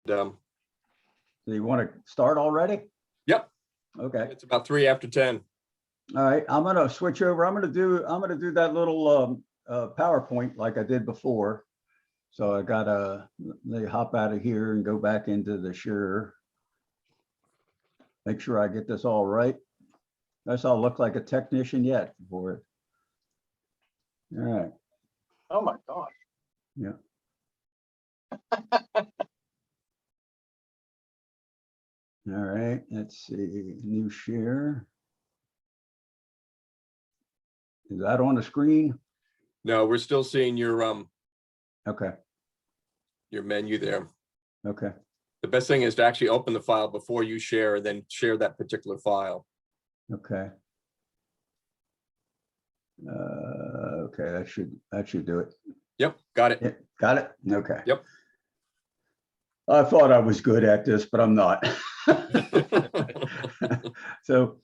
So you want to start already? Yep, Okay. it's about 3 after 10. All right. I'm going to switch over. I'm going to do that little PowerPoint like I did before. So I got to hop out of here and go back into the share. Make sure I get this all right. That's all look like a technician yet for it. All right. Oh my gosh. Yeah. All right. Let's see. New share. Is that on the screen? No, we're still seeing your Okay. menu there. Okay. The best thing is to actually open the file before you share and then share that particular file. Okay. Okay. That should do it. Yep, got it. Yeah, got it. Okay. Yep. I thought I was good at this, but I'm not. So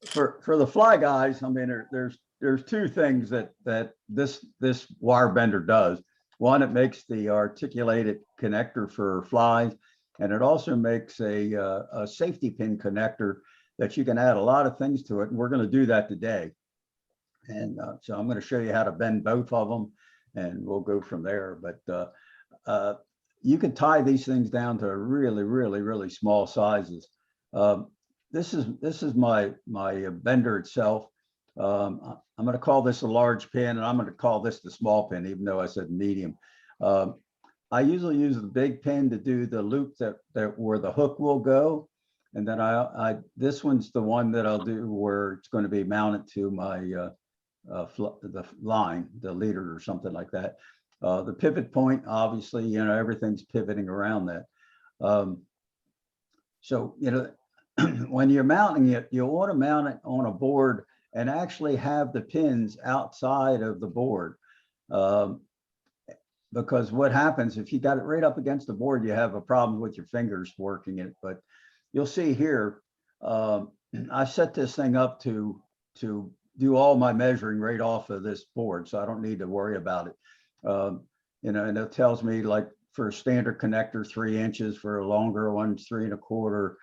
for the fly guys, I mean, there's two things that this wire bender does. One, it makes the articulated connector for flies, and it also makes a safety pin connector that you can add a lot of things to it. And we're going to do that today. And so I'm going to show you how to bend both of them, and we'll go from there. But you can tie these things down to really small sizes. This is my bender itself. I'm going to call this a large pin, and I'm going to call this the small pin, even though I said medium. I usually use the big pin to do the loop that where the hook will go, and then this one's the one that I'll do where it's going to be mounted to my the line, the leader or something like that. The pivot point, obviously, you know, everything's pivoting around that. So, you know, when you're mounting it, you want to mount it on a board and actually have the pins outside of the board. Because what happens if you got it right up against the board, you have a problem with your fingers working it. But you'll see here, I set this thing up to do all my measuring right off of this board, so I don't need to worry about it. You know, and it tells me, like, for a standard connector, 3 inches, for a longer one, 3 1/4.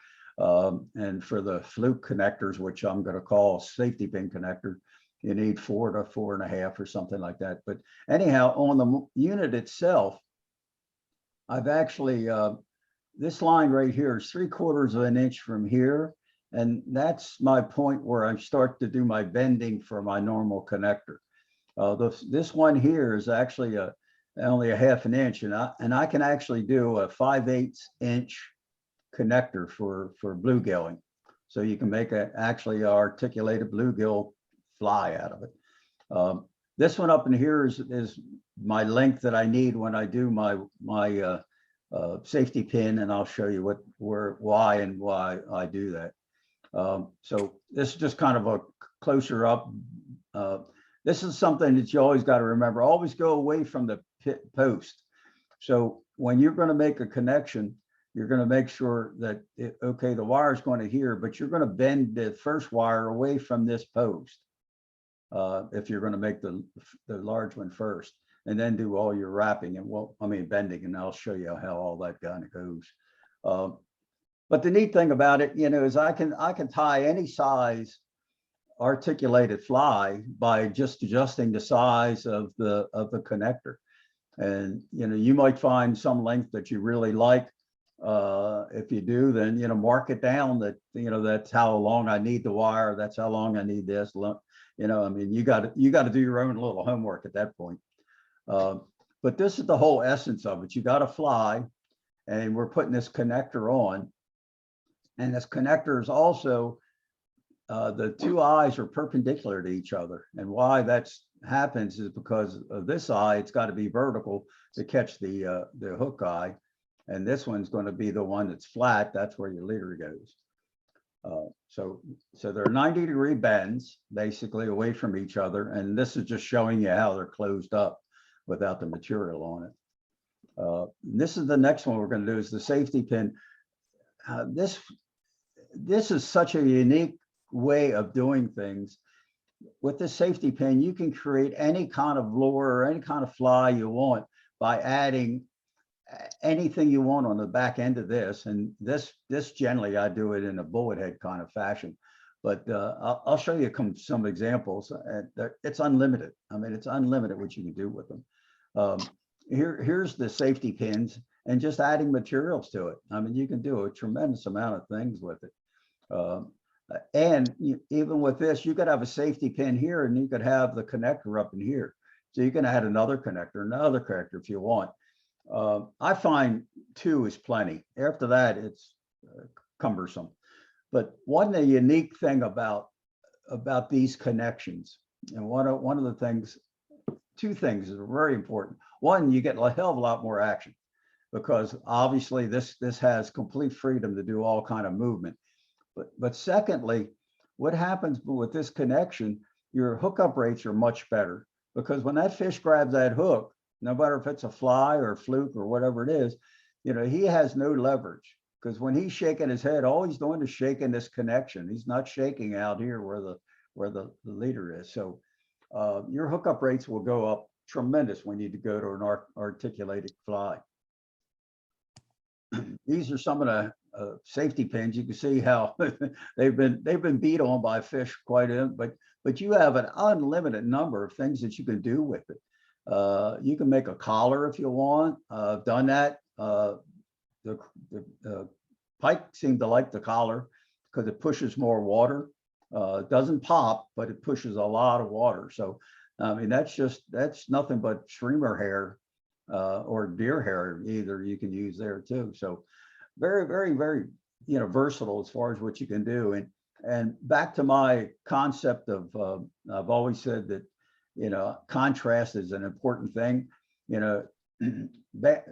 And for the fluke connectors, which I'm going to call safety pin connector, you need 4 to 4 1/2 or something like that. But anyhow, on the unit itself, I've actually, this line right here is 3/4 of an inch from here. And that's my point where I start to do my bending for my normal connector. This one here is actually only a 1/2 inch, and I can actually do a 5/8 inch connector for bluegilling. So you can make actually articulated bluegill fly out of it. This one up in here is my length that I need when I do my safety pin, and I'll show you why I do that. So this is just kind of a closer up. This is something that you always got to remember. Always go away from the post. So when you're going to make a connection, you're going to make sure that, okay, the wire is going to here, but you're going to bend the first wire away from this post. If you're going to make the large one first, and then do all your wrapping and bending, and I'll show you how all that kind of goes. But the neat thing about it, you know, is I can tie any size articulated fly by just adjusting the size of the connector. And, you know, you might find some length that you really like. If you do, then, you know, mark it down that, you know, that's how long I need the wire. That's how long I need this. You know, I mean, you got to do your own little homework at that point. But this is the whole essence of it. You got to fly, and we're putting this connector on. And this connector is also, the two eyes are perpendicular to each other. And why that happens is because of this eye, it's got to be vertical to catch the hook eye. And this one's going to be the one that's flat. That's where your leader goes. So they're 90-degree bends, basically, away from each other. And this is just showing you how they're closed up without the material on it. This is the next one we're going to do, is the safety pin. This is such a unique way of doing things. With the safety pin, you can create any kind of lure or any kind of fly you want by adding anything you want on the back end of this. And this generally, I do it in a bullet head kind of fashion. But I'll show you some examples. It's unlimited. I mean, it's unlimited what you can do with them. Here's the safety pins and just adding materials to it. I mean, you can do a tremendous amount of things with it. And even with this, you could have a safety pin here and you could have the connector up in here. So you can add another connector if you want. I find 2 is plenty. After that, it's cumbersome. But one unique thing about these connections, and one of the things, 2 things are very important. One, you get a hell of a lot more action because obviously this has complete freedom to do all kind of movement. But secondly, what happens with this connection, your hookup rates are much better because when that fish grabs that hook, no matter if it's a fly or a fluke or whatever it is, he has no leverage because when he's shaking his head, all he's doing is shaking this connection. He's not shaking out here where the leader is. So your hookup rates will go up tremendous when you go to an articulated fly. These are some of the safety pins. You can see how they've been beat on by fish quite a bit, but you have an unlimited number of things that you can do with it. You can make a collar if you want. I've done that. The pike seem to like the collar because it pushes more water. It doesn't pop, but it pushes a lot of water. So, I mean, that's nothing but streamer hair or deer hair either you can use there too. So very, very, very, versatile as far as what you can do. And back to my concept of, I've always said that, contrast is an important thing.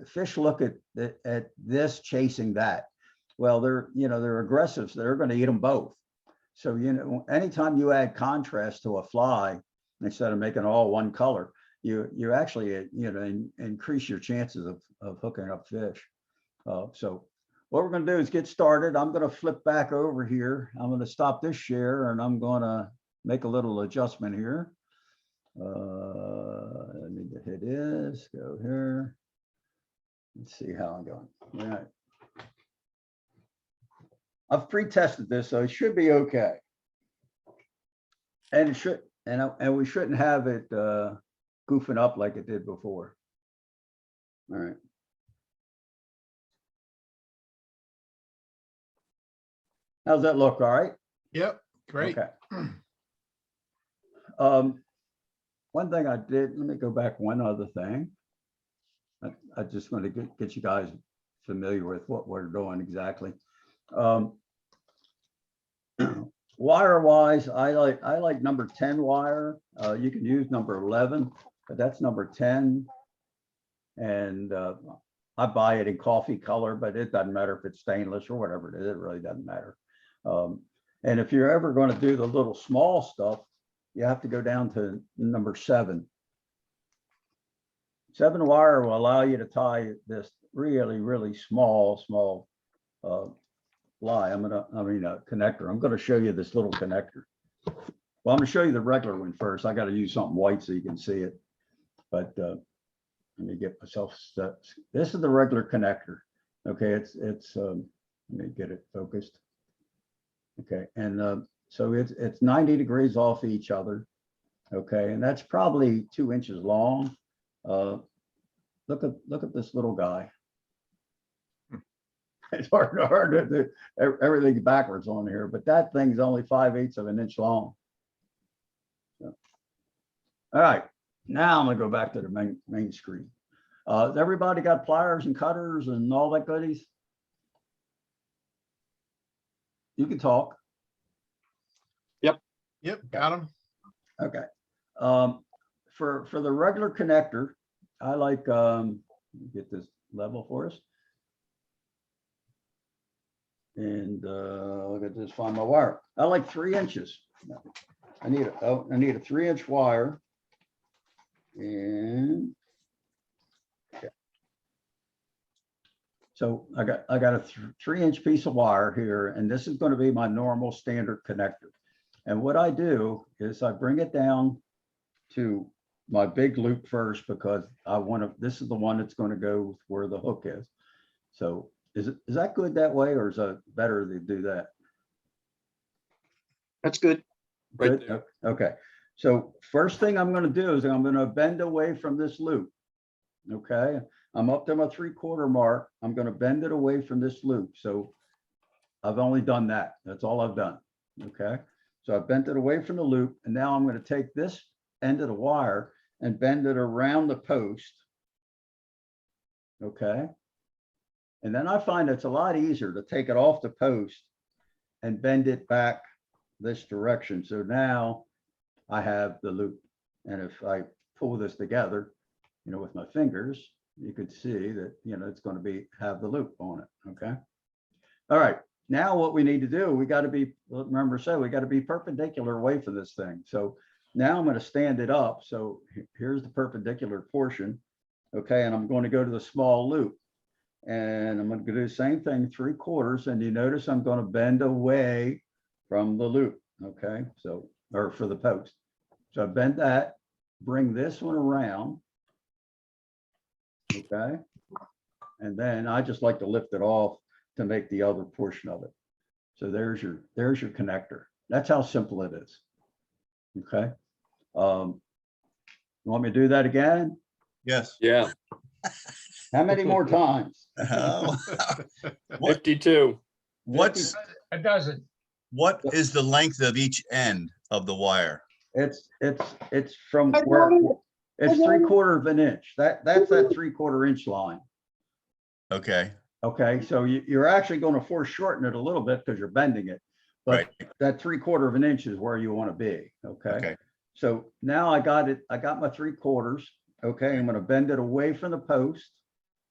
Fish look at this chasing that. Well, they're aggressive, so they're going to eat them both. So, anytime you add contrast to a fly, instead of making all one color, you actually, increase your chances of hooking up fish. So what we're going to do is get started. I'm going to flip back over here. I'm going to stop this share and I'm going to make a little adjustment here. I need to hit this, go here. Let's see how I'm going. All right. I've pre-tested this, so it should be okay. And it should, and we shouldn't have it goofing up like it did before. All right. How's that look? All right. Yep, great. Okay. One thing I did, let me go back one other thing. I just want to get you guys familiar with what we're doing exactly. Wire wise, I like number 10 wire. You can use number 11, but that's number 10. And I buy it in coffee color, but it doesn't matter if it's stainless or whatever it is, it really doesn't matter. And if you're ever going to do the little small stuff, you have to go down to number 7. 7 wire will allow you to tie this really, really small fly. Connector. I'm going to show you this little connector. Well, I'm going to show you the regular one first. I got to use something white so you can see it. But let me get myself set. This is the regular connector. Okay, let me get it focused. Okay, and so it's 90 degrees off each other. Okay, and that's probably 2 inches long. Look at this little guy. It's hard to do everything backwards on here, but that thing's only 5/8 of an inch long. So, all right, now I'm gonna go back to the main screen. Everybody got pliers and cutters and all that goodies? You can talk. Yep, got them. Okay. For the regular connector, I like get this level for us. And look at this, find my wire. I like 3 inches. I need a 3-inch wire. And okay. So I got a 3-inch piece of wire here, and this is going to be my normal standard connector. And what I do is I bring it down to my big loop first because I want to, this is the one that's going to go where the hook is. So is that good that way, or is it better to do that? That's good. Right Good? there. Okay, so first thing I'm gonna do is I'm gonna bend away from this loop. Okay, I'm up to my 3/4 mark. I'm gonna bend it away from this loop. So I've only done that. That's all I've done. Okay, so I bent it away from the loop, and now I'm gonna take this end of the wire and bend it around the post. Okay. And then I find it's a lot easier to take it off the post and bend it back this direction. So now I have the loop. And if I pull this together, with my fingers, you could see that, it's going to have the loop on it. Okay. All right. Now what we need to do, we got to be, remember, so we got to be perpendicular away from this thing. So now I'm going to stand it up. So here's the perpendicular portion. Okay. And I'm going to go to the small loop. And I'm going to do the same thing, 3/4. And you notice I'm going to bend away from the loop. Okay, so, or for the post. So I bend that, bring this one around. Okay. And then I just like to lift it off to make the other portion of it. So there's your connector. That's how simple it is. Okay. You want me to do that again? Yes. Yeah, How many more times? Oh. What, 52. what's, It doesn't. what is the length of each end of the wire? It's from where, it's 3/4 of an inch. That's that 3/4 inch line. Okay, Okay, so you're actually going to force shorten it a little bit because you're bending it. But right, that 3/4 of an inch is where you want to be. Okay. okay, So now I got it. I got my 3/4. Okay, I'm going to bend it away from the post.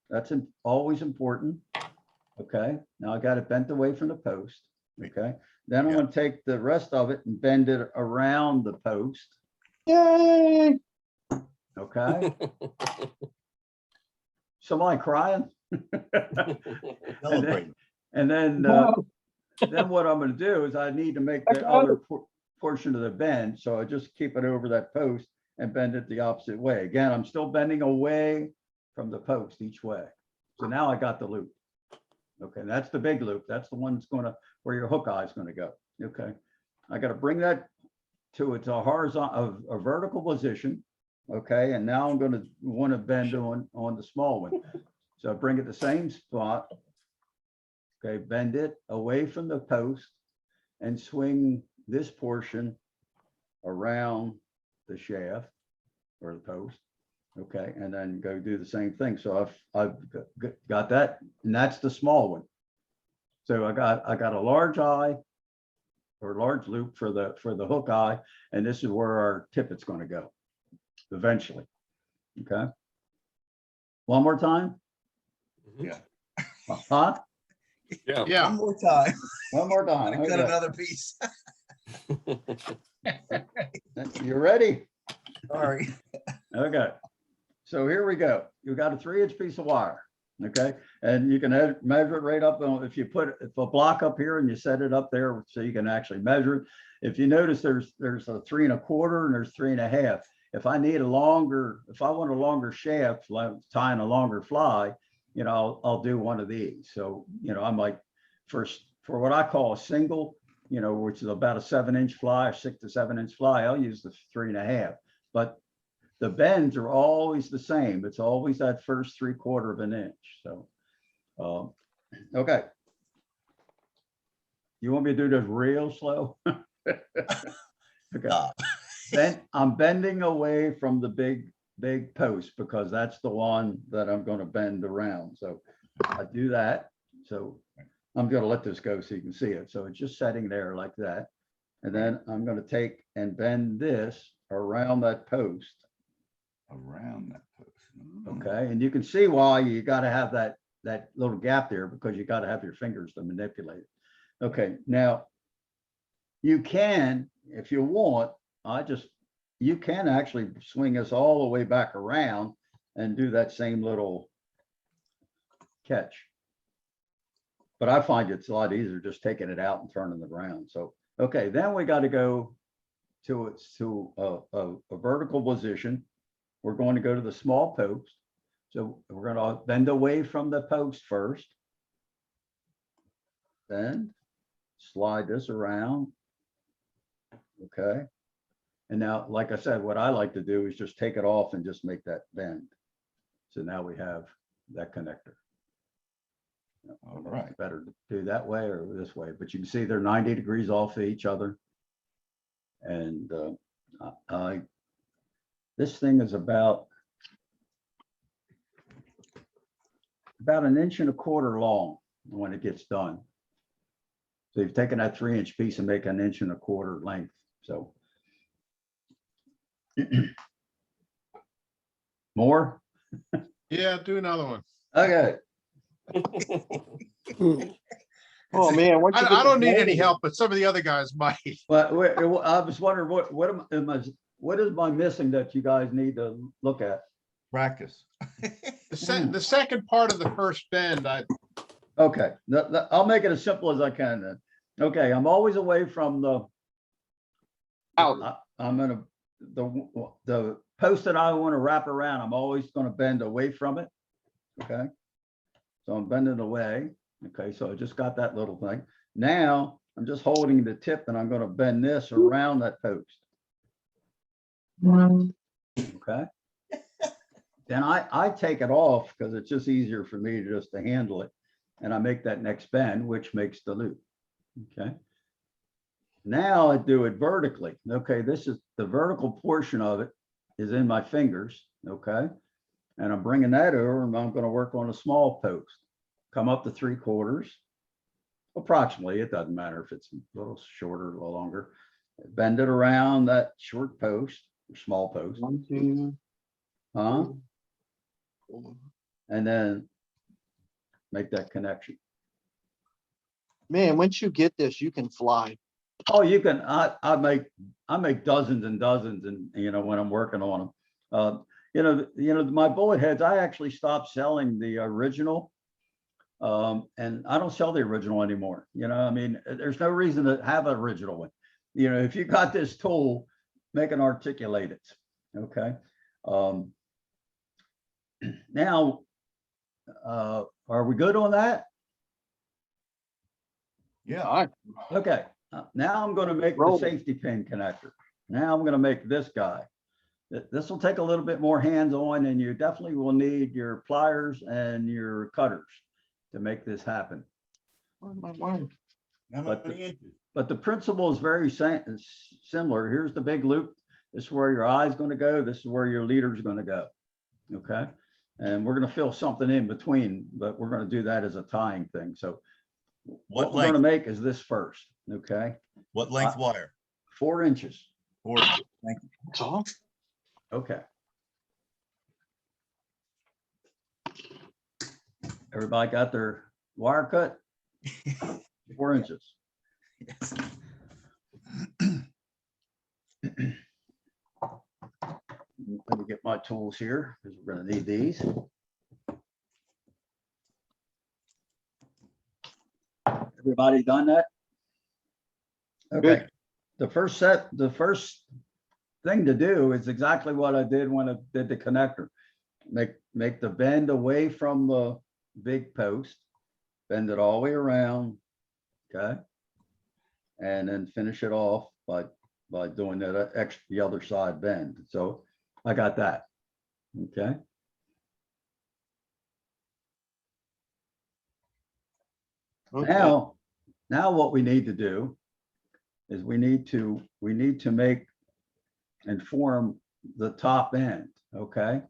That's always important. Okay, now I got it bent away from the post. Okay, then I'm Yeah. going to take the rest of it and bend it around the post. Yay! Okay, somebody crying? celebrate. And then No. then what I'm gonna do is I need to make the other portion of the bend, so I just keep it over that post and bend it the opposite way. Again, I'm still bending away from the post each way. So now I got the loop. Okay, that's the big loop. That's the one that's where your hook eye is gonna go. Okay, I gotta bring that to its a horizontal, a vertical position. Okay, and now I'm gonna wanna bend on the small one. So I bring it the same spot. Okay, bend it away from the post and swing this portion around the shaft or the post. Okay, and then go do the same thing. So I've got that, and that's the small one. So I got a large eye or large loop for the hook eye, and this is where our tippet's going to go eventually. Okay. One more time. Yeah. Huh? Yeah. One Yeah, more time. One more time. I got Okay. another piece. You ready? Sorry. Okay. So here we go. You've got a 3-inch piece of wire. Okay. And you can measure it right up on, if you put a block up here and you set it up there so you can actually measure it. If you notice there's a 3 1/4 and there's 3 1/2. If I want a longer shaft, like tying a longer fly, I'll do one of these. So, I might for what I call a single, which is about a 7-inch fly, or 6 to 7 inch fly, I'll use the 3 1/2. But the bends are always the same. It's always that first 3/4 of an inch. So, okay. You want me to do this real slow? Okay. Stop. Then I'm bending away from the big post because that's the one that I'm going to bend around. So I do that. So I'm going to let this go so you can see it. So it's just setting there like that. And then I'm going to take and bend this around that post. Around that post. Okay. And you can see why you got to have that little gap there, because you got to have your fingers to manipulate it. Okay. Now you can, if you want, you can actually swing us all the way back around and do that same little catch. But I find it's a lot easier just taking it out and turning it around. So, okay, then we got to go to a vertical position. we're going to go to the small post. So we're gonna bend away from the post first. Then slide this around. Okay. And now, like I said, what I like to do is just take it off and just make that bend. So now we have that connector. All right. Better to do that way or this way, but you can see they're 90 degrees off of each other. And this thing is about 1.25 inches long when it gets done. So you've taken that 3-inch piece and make 1.25 inches length. So more? Yeah, do another one. Okay. Oh, man. once you get I don't the need any mold- help, but some of the other guys might. But I was wondering what am I missing that you guys need to look at? Practice. The second part of the first bend, Okay, I'll make it as simple as I can then. Okay, I'm always away from the. I'm gonna, the post that I want to wrap around, I'm always gonna bend away from it. Okay. So I'm bending away. Okay, so I just got that little thing. Now I'm just holding the tip and I'm gonna bend this around that post. Okay. Then I take it off because it's just easier for me just to handle it. And I make that next bend, which makes the loop. Okay. Now I do it vertically. Okay, this is the vertical portion of it is in my fingers. Okay. And I'm bringing that over and I'm going to work on a small post. Come up to 3/4. Approximately, it doesn't matter if it's a little shorter, a little longer. Bend it around that short post, or small post. 1, 2, Huh? 4. And then make that connection. Man, once you get this, you can fly. Oh, you can, I make dozens and dozens and, when I'm working on them. My bullet heads, I actually stopped selling the original. And I don't sell the original anymore. I mean, there's no reason to have an original one. If you got this tool, make an articulated. Okay. Now, are we good on that? Yeah. All right. Okay, now I'm gonna make the Roll. safety pin connector. Now I'm gonna make this guy. This will take a little bit more hands-on and you definitely will need your pliers and your cutters to make this happen. Where's my wire? But the principle is very similar. Here's the big loop. This is where your eye is gonna go. This is where your leader is gonna go. Okay, and we're gonna fill something in between, but we're gonna do that as a tying thing. So what What we're gonna length, make is this first, okay? what length wire? 4 inches, Or, That's all. okay. Everybody got their wire cut? 4 inches. yes. Let me get my tools here, because we're gonna need these. Everybody done that? Okay, the first thing to do is exactly what I did when I did the connector. Make the bend away from the big post, bend it all the way around, okay? And then finish it off by doing that extra, the other side bend. So I got that, okay? Okay. Now what we need to do is we need to make and form the top end, okay?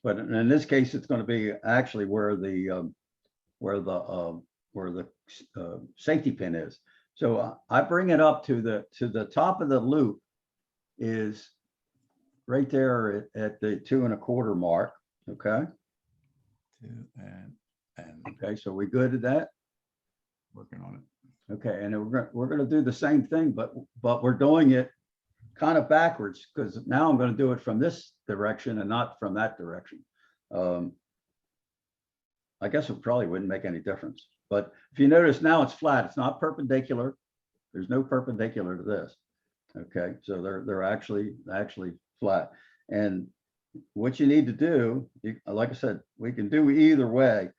But in this case, it's going to be actually where the safety pin is. So I bring it up to the top of the loop is right there at the 2 1/4 mark, okay? And Okay, so we good at that? working on it. Okay, and we're gonna do the same thing, but we're doing it kind of backwards, because now I'm gonna do it from this direction and not from that direction. I guess it probably wouldn't make any difference, but if you notice now it's flat, it's not perpendicular. There's no perpendicular to this. Okay, so they're actually flat. And what you need to do, like I said, we can do either way.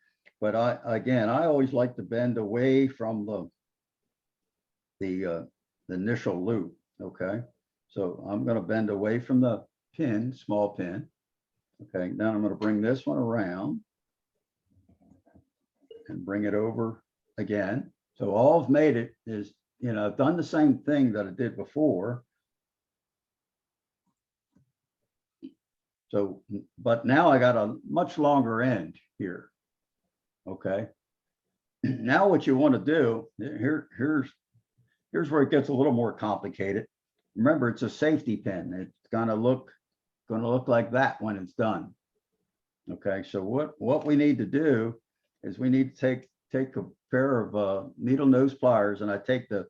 But again, I always like to bend away from the initial loop, okay? So I'm gonna bend away from the pin, small pin. Okay, now I'm gonna bring this one around and bring it over again. So all I've made it is, I've done the same thing that I did before. So, but now I got a much longer end here. Okay. Now what you want to do, here's where it gets a little more complicated. Remember, it's a safety pin. It's gonna look like that when it's done. Okay, so what we need to do is we need to take a pair of needle nose pliers, and I take the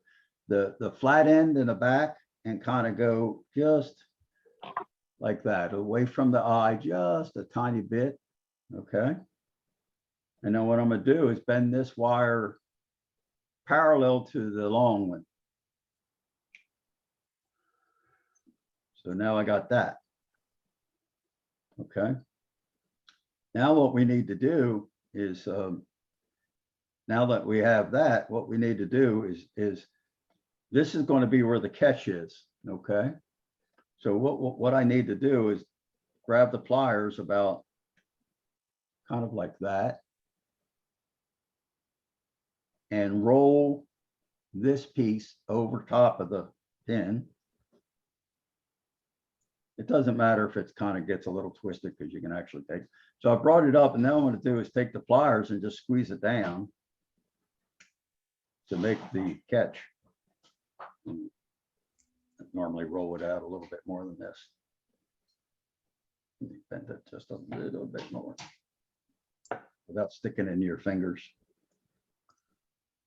flat end in the back and kind of go just like that, away from the eye, just a tiny bit. Okay. And then what I'm gonna do is bend this wire parallel to the long one. So now I got that. Okay. Now what we need to do is, now that we have that, what we need to do is this is going to be where the catch is. Okay. So what I need to do is grab the pliers about kind of like that and roll this piece over top of the pin. It doesn't matter if it's kind of gets a little twisted because you can actually take. So I brought it up, and now what I'm going to do is take the pliers and just squeeze it down to make the catch. Normally roll it out a little bit more than this. Bend it just a little bit more without sticking in your fingers.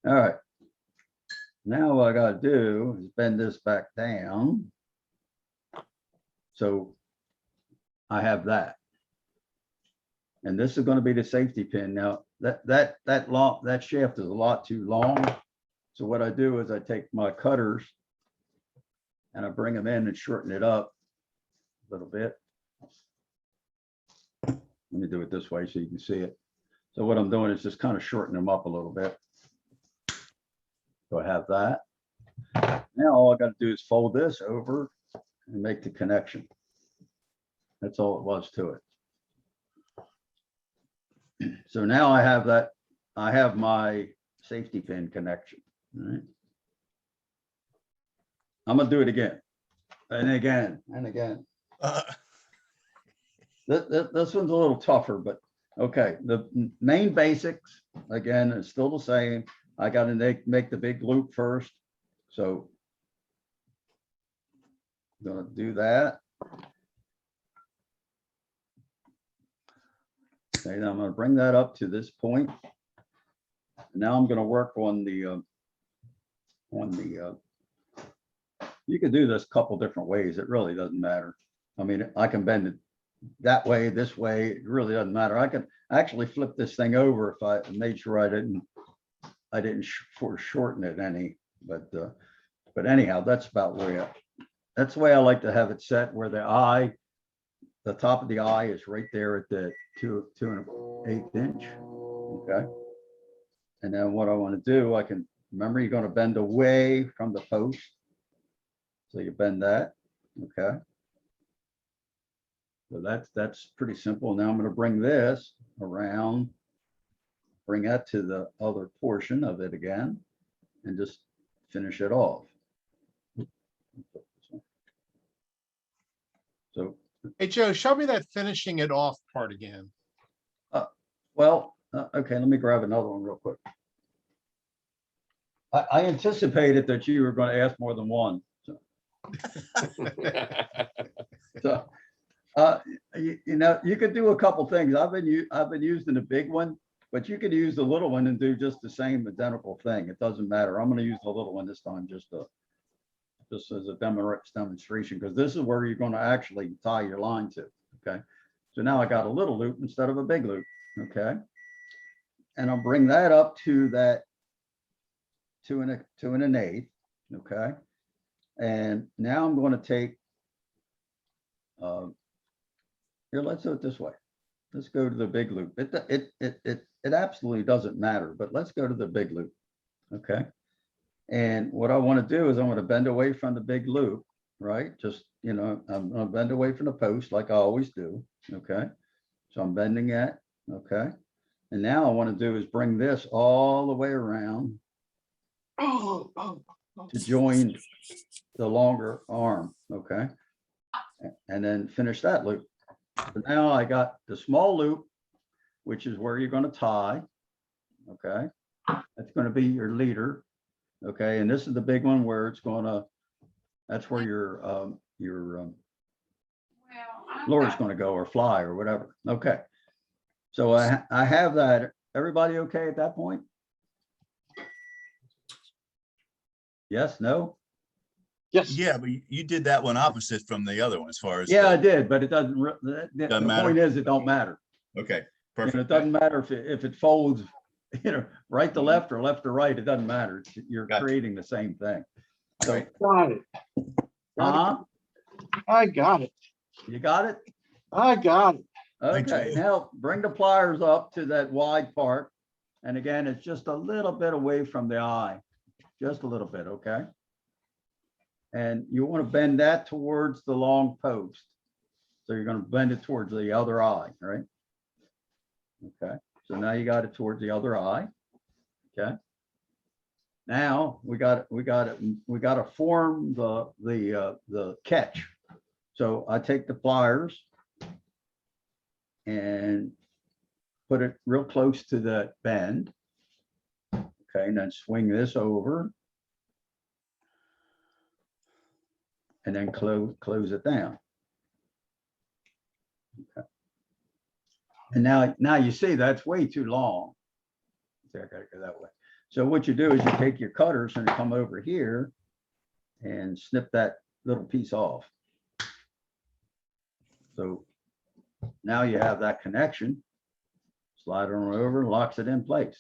All right. Now what I got to do is bend this back down. So I have that. And this is going to be the safety pin. Now that shaft is a lot too long. So what I do is I take my cutters and I bring them in and shorten it up a little bit. Let me do it this way so you can see it. So what I'm doing is just kind of shorten them up a little bit. So I have that. Now all I got to do is fold this over and make the connection. That's all it was to it. So now I have that, I have my safety pin connection. All right. I'm gonna do it again and again and again. This one's a little tougher, but okay. The main basics, again, is still the same. I got to make the big loop first. So I'm gonna do that. Okay, now I'm gonna bring that up to this point. Now I'm gonna work on the you can do this a couple different ways. It really doesn't matter. I mean, I can bend it that way, this way. It really doesn't matter. I can actually flip this thing over if I made sure I didn't shorten it any. But anyhow, that's about where that's the way I like to have it set, where the top of the eye is right there at the 2 1/8 inch. Okay. And then what I want to do, remember you're going to bend away from the post. So you bend that. Okay. So that's pretty simple. Now I'm going to bring this around, bring that to the other portion of it again, and just finish it off. So, Hey, Joe, show me that finishing it off part again. okay, let me grab another one real quick. I anticipated that you were going to ask more than one. So, you could do a couple things. I've been using the big one, but you could use the little one and do just the same identical thing. It doesn't matter. I'm going to use the little one this time, just as a demonstration, because this is where you're going to actually tie your line to. Okay. So now I got a little loop instead of a big loop. Okay. And I'll bring that up to that 2 1/8. Okay. And now I'm going to take here, let's do it this way. Let's go to the big loop. It absolutely doesn't matter, but let's go to the big loop. Okay. And what I want to do is I want to bend away from the big loop, right? Just, you know, I'm gonna bend away from the post like I always do. Okay. So I'm bending that. Okay. And now I want to do is bring this all the way around to join the longer arm. Okay. And then finish that loop. So now I got the small loop, which is where you're going to tie. Okay. That's going to be your leader. Okay. And this is the big one where it's going to, that's where your lure is going to go, or fly, or whatever. Okay. So I have that. Everybody okay at that point? Yes, no? Yes. Yeah, but you did that one opposite from the other one as far as. Yeah, I the- did, but it doesn't, the Doesn't matter? point is, it don't matter. Okay, You know, perfect. it doesn't matter if it folds, you know, right to left or left to right, it doesn't matter. You're Gotcha. creating the same thing. So, Got it. I got it. you got it? I got it. Thank Okay, you. now bring the pliers up to that wide part. And again, it's just a little bit away from the eye, just a little bit, okay? And you want to bend that towards the long post. So you're going to bend it towards the other eye, right? Okay, so now you got it towards the other eye. Okay. Now we got to form the catch. So I take the pliers and put it real close to the bend. Okay, and then swing this over. And then close it down. Okay. And now you see that's way too long. See, I gotta go that way. So what you do is you take your cutters and come over here and snip that little piece off. So now you have that connection. Slide it on over, locks it in place.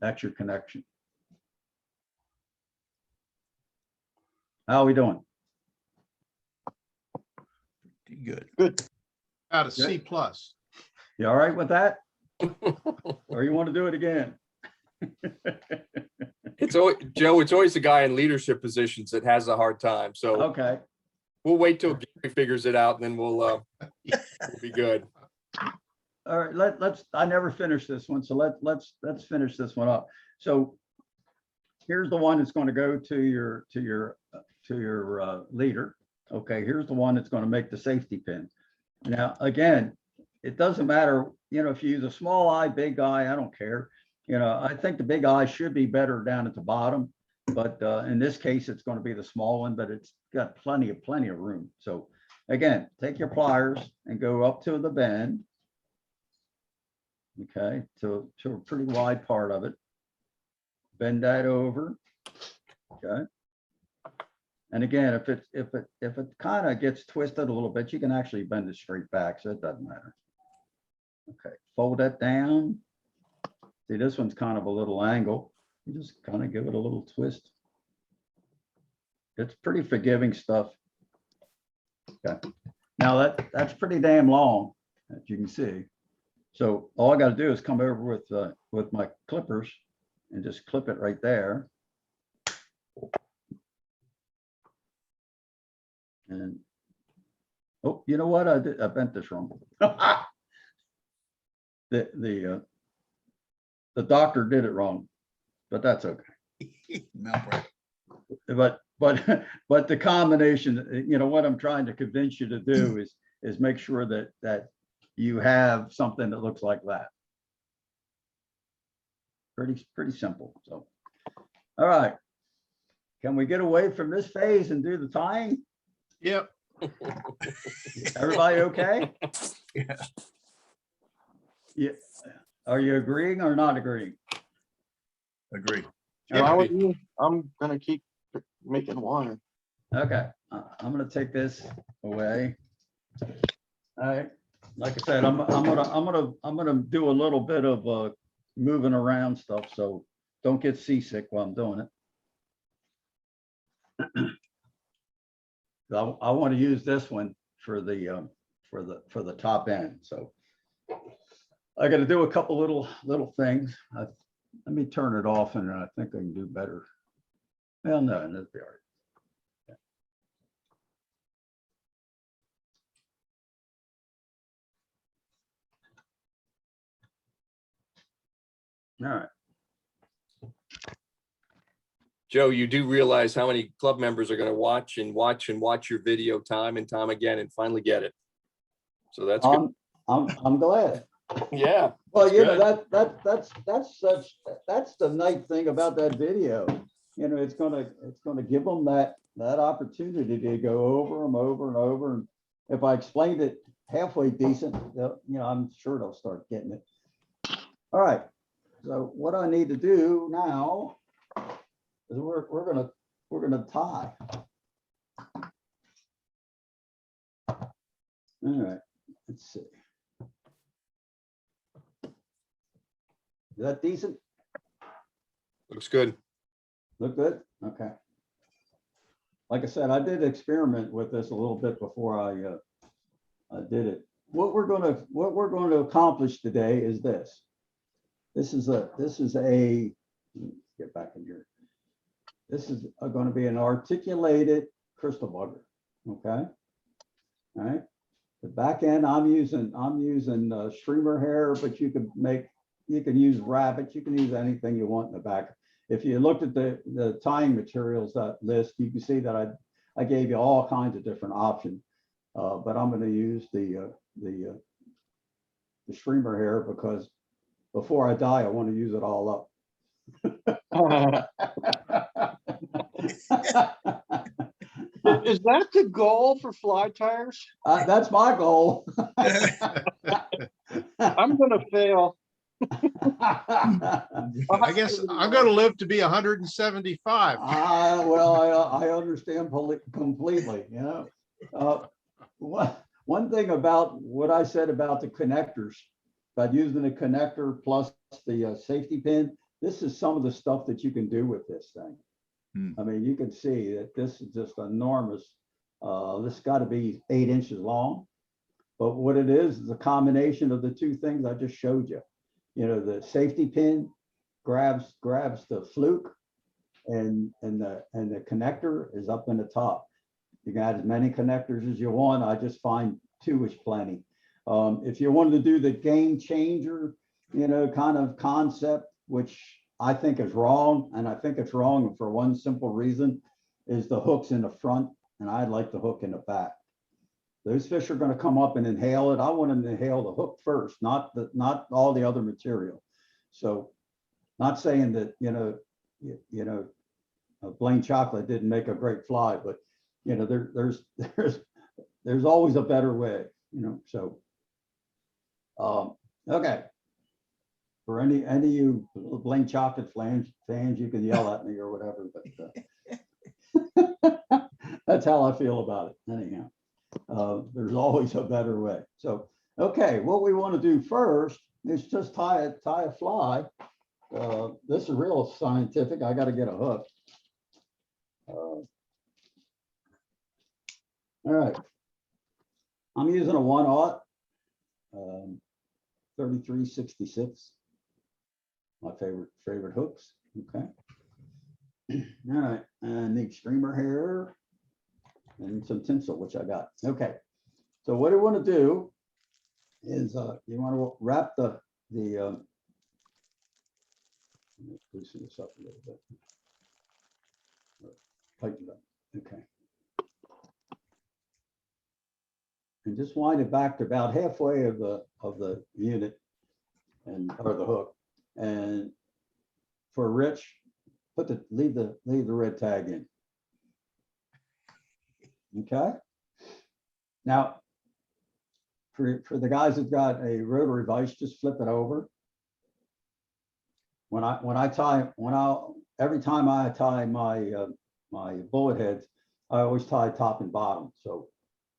That's your connection. How are we doing? Good. Good. Out of C plus. You all right with that? Or you want to do it again? It's always, Joe, it's always the guy in leadership positions that has a hard time. So Okay, we'll wait till Gary figures it out and then we'll be good. all right, let's, I never finished this one, so let's finish this one up. So here's the one that's going to go to your leader. Okay, here's the one that's going to make the safety pin. Now, again, it doesn't matter, you know, if you use a small eye, big eye, I don't care. You know, I think the big eye should be better down at the bottom, but in this case, it's going to be the small one, but it's got plenty of room. So again, take your pliers and go up to the bend. Okay, to a pretty wide part of it. Bend that over. Okay. And again, if it kind of gets twisted a little bit, you can actually bend it straight back, so it doesn't matter. Okay, fold that down. See, this one's kind of a little angle. You just kind of give it a little twist. It's pretty forgiving stuff. Okay. Now that's pretty damn long, as you can see. So all I got to do is come over with my clippers and just clip it right there. And, oh, you know what? I bent this wrong. The doctor did it wrong, but that's okay. Malpractice. But the combination, you know, what I'm trying to convince you to do is make sure that you have something that looks like that. Pretty simple. So, all right. Can we get away from this phase and do the tying? Yep. Everybody okay? Yeah. Yeah. Are you agreeing or not agreeing? Agree. Why would you? I'm gonna keep making wire. Okay, I'm gonna take this away. All right, like I said, I'm gonna do a little bit of moving around stuff, so don't get seasick while I'm doing it. I want to use this one for the for the top end. So I got to do a couple little things. Let me turn it off and I think I can do better. Well, no, that'd be all right. All right. Joe, you do realize how many club members are going to watch and watch and watch your video time and time again and finally get it. So that's good. I'm glad. Yeah. Well, that's you know, good. that's the nice thing about that video. You know, it's gonna give them that opportunity to go over them over and over. And if I explained it halfway decent, I'm sure they'll start getting it. All right. So what I need to do now is we're gonna tie. All right. Let's see. Is that decent? Looks good. Look good? Okay. Like I said, I did experiment with this a little bit before I did it. What we're going to accomplish today is this. This is a, let's get back in here. This is going to be an articulated crystal bugger. Okay. All right. The back end, I'm using streamer hair, but you can use rabbit. You can use anything you want in the back. If you looked at the tying materials list, you can see that I gave you all kinds of different options. But I'm going to use the streamer hair because before I die, I want to use it all up. Is that the goal for fly tires? That's my goal. I'm gonna fail. I guess I'm gonna live to be 175. Well, I understand completely, you know. One thing about what I said about the connectors, about using a connector plus the safety pin, this is some of the stuff that you can do with this thing. I mean, you can see that this is just enormous. This got to be 8 inches long, but what it is a combination of the two things I just showed you. You know, the safety pin grabs the fluke, and the connector is up in the top. You can add as many connectors as you want. I just find 2 is plenty. If you wanted to do the game changer, you know, kind of concept, which I think is wrong, and I think it's wrong for one simple reason, is the hooks in the front, and I like the hook in the back. Those fish are going to come up and inhale it. I want them to inhale the hook first, not all the other material. So, not saying that Blaine Chocolate didn't make a great fly, but you know there's always a better way. You know, so okay. For any of you Blaine Chocolate fans, you can yell at me or whatever, but that's how I feel about it. Anyhow. There's always a better way. So, okay, what we want to do first is just tie a fly. This is real scientific. I got to get a hook. All right. I'm using a 1/0 3366. My favorite hooks. Okay. All right, and need streamer hair and some tinsel, which I got. Okay, so what I want to do is you want to wrap the loosen this up a little bit. Tighten it up. Okay. And just wind it back to about halfway of the unit or the hook. And for Rich, leave the red tag in. Okay. Now, for the guys that got a rotary vise, just flip it over. Every time I tie my bullet heads, I always tie top and bottom. So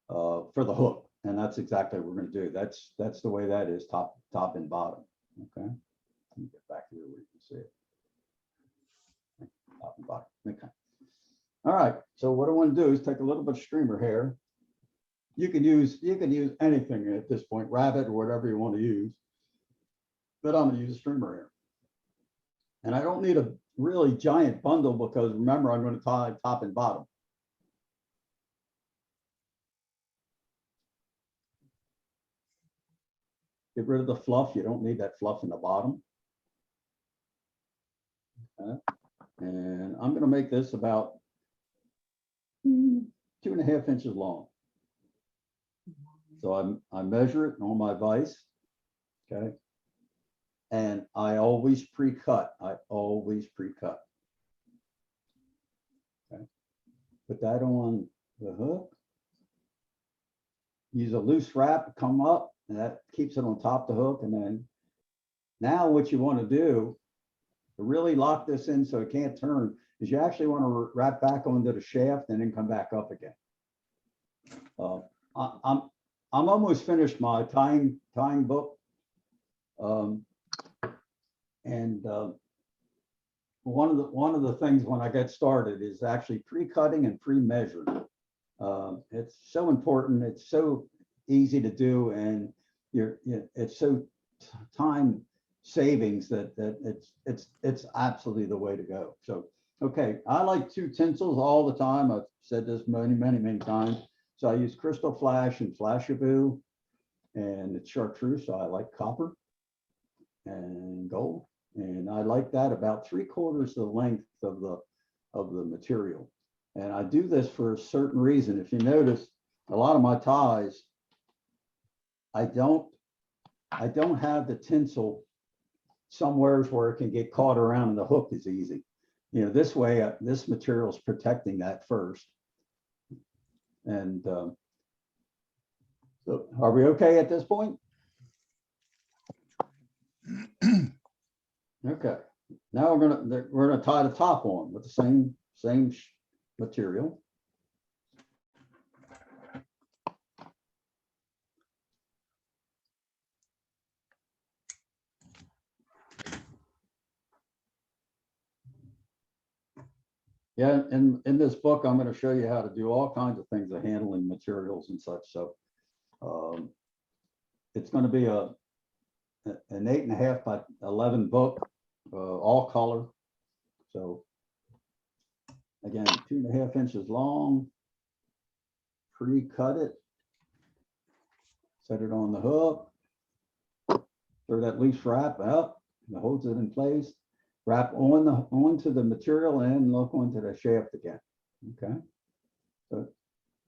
for the hook, and that's exactly what we're going to do. That's the way that is, top and bottom. Okay. Let me get back here where you can see it. Top and bottom. Okay. All right. So what I want to do is take a little bit of streamer hair. you can use anything at this point, rabbit or whatever you want to use. But I'm gonna use a streamer here. And I don't need a really giant bundle because remember, I'm gonna tie top and bottom. Get rid of the fluff. You don't need that fluff in the bottom. Okay. And I'm gonna make this about 2.5 inches long. So I measure it on my vise, okay? And I always pre-cut. Okay. Put that on the hook. Use a loose wrap, come up, and that keeps it on top of the hook. And then now what you want to do to really lock this in so it can't turn is you actually want to wrap back onto the shaft and then come back up again. I'm almost finished my tying book. One of the things when I get started is actually pre-cutting and pre-measuring. It's so important. It's so easy to do, and it's so time savings that it's absolutely the way to go. So, okay, I like 2 tinsels all the time. I've said this many times. So I use Crystal Flash and Flashabou, and it's chartreuse. So I like copper and gold, and I like that about 3/4 the length of the material. And I do this for a certain reason. If you notice, a lot of my ties, I don't have the tinsel somewheres where it can get caught around and the hook is easy. You know, this way, this material is protecting that first. And so are we okay at this point? Okay, now we're gonna tie the top on with the same material. Yeah, in this book, I'm going to show you how to do all kinds of things of handling materials and such. So it's going to be an 8.5 by 11 book, all color. So again, 2.5 inches long, pre-cut it, set it on the hook, throw that loose wrap up, that holds it in place. Wrap onto the material and look onto the shaft again. Okay. So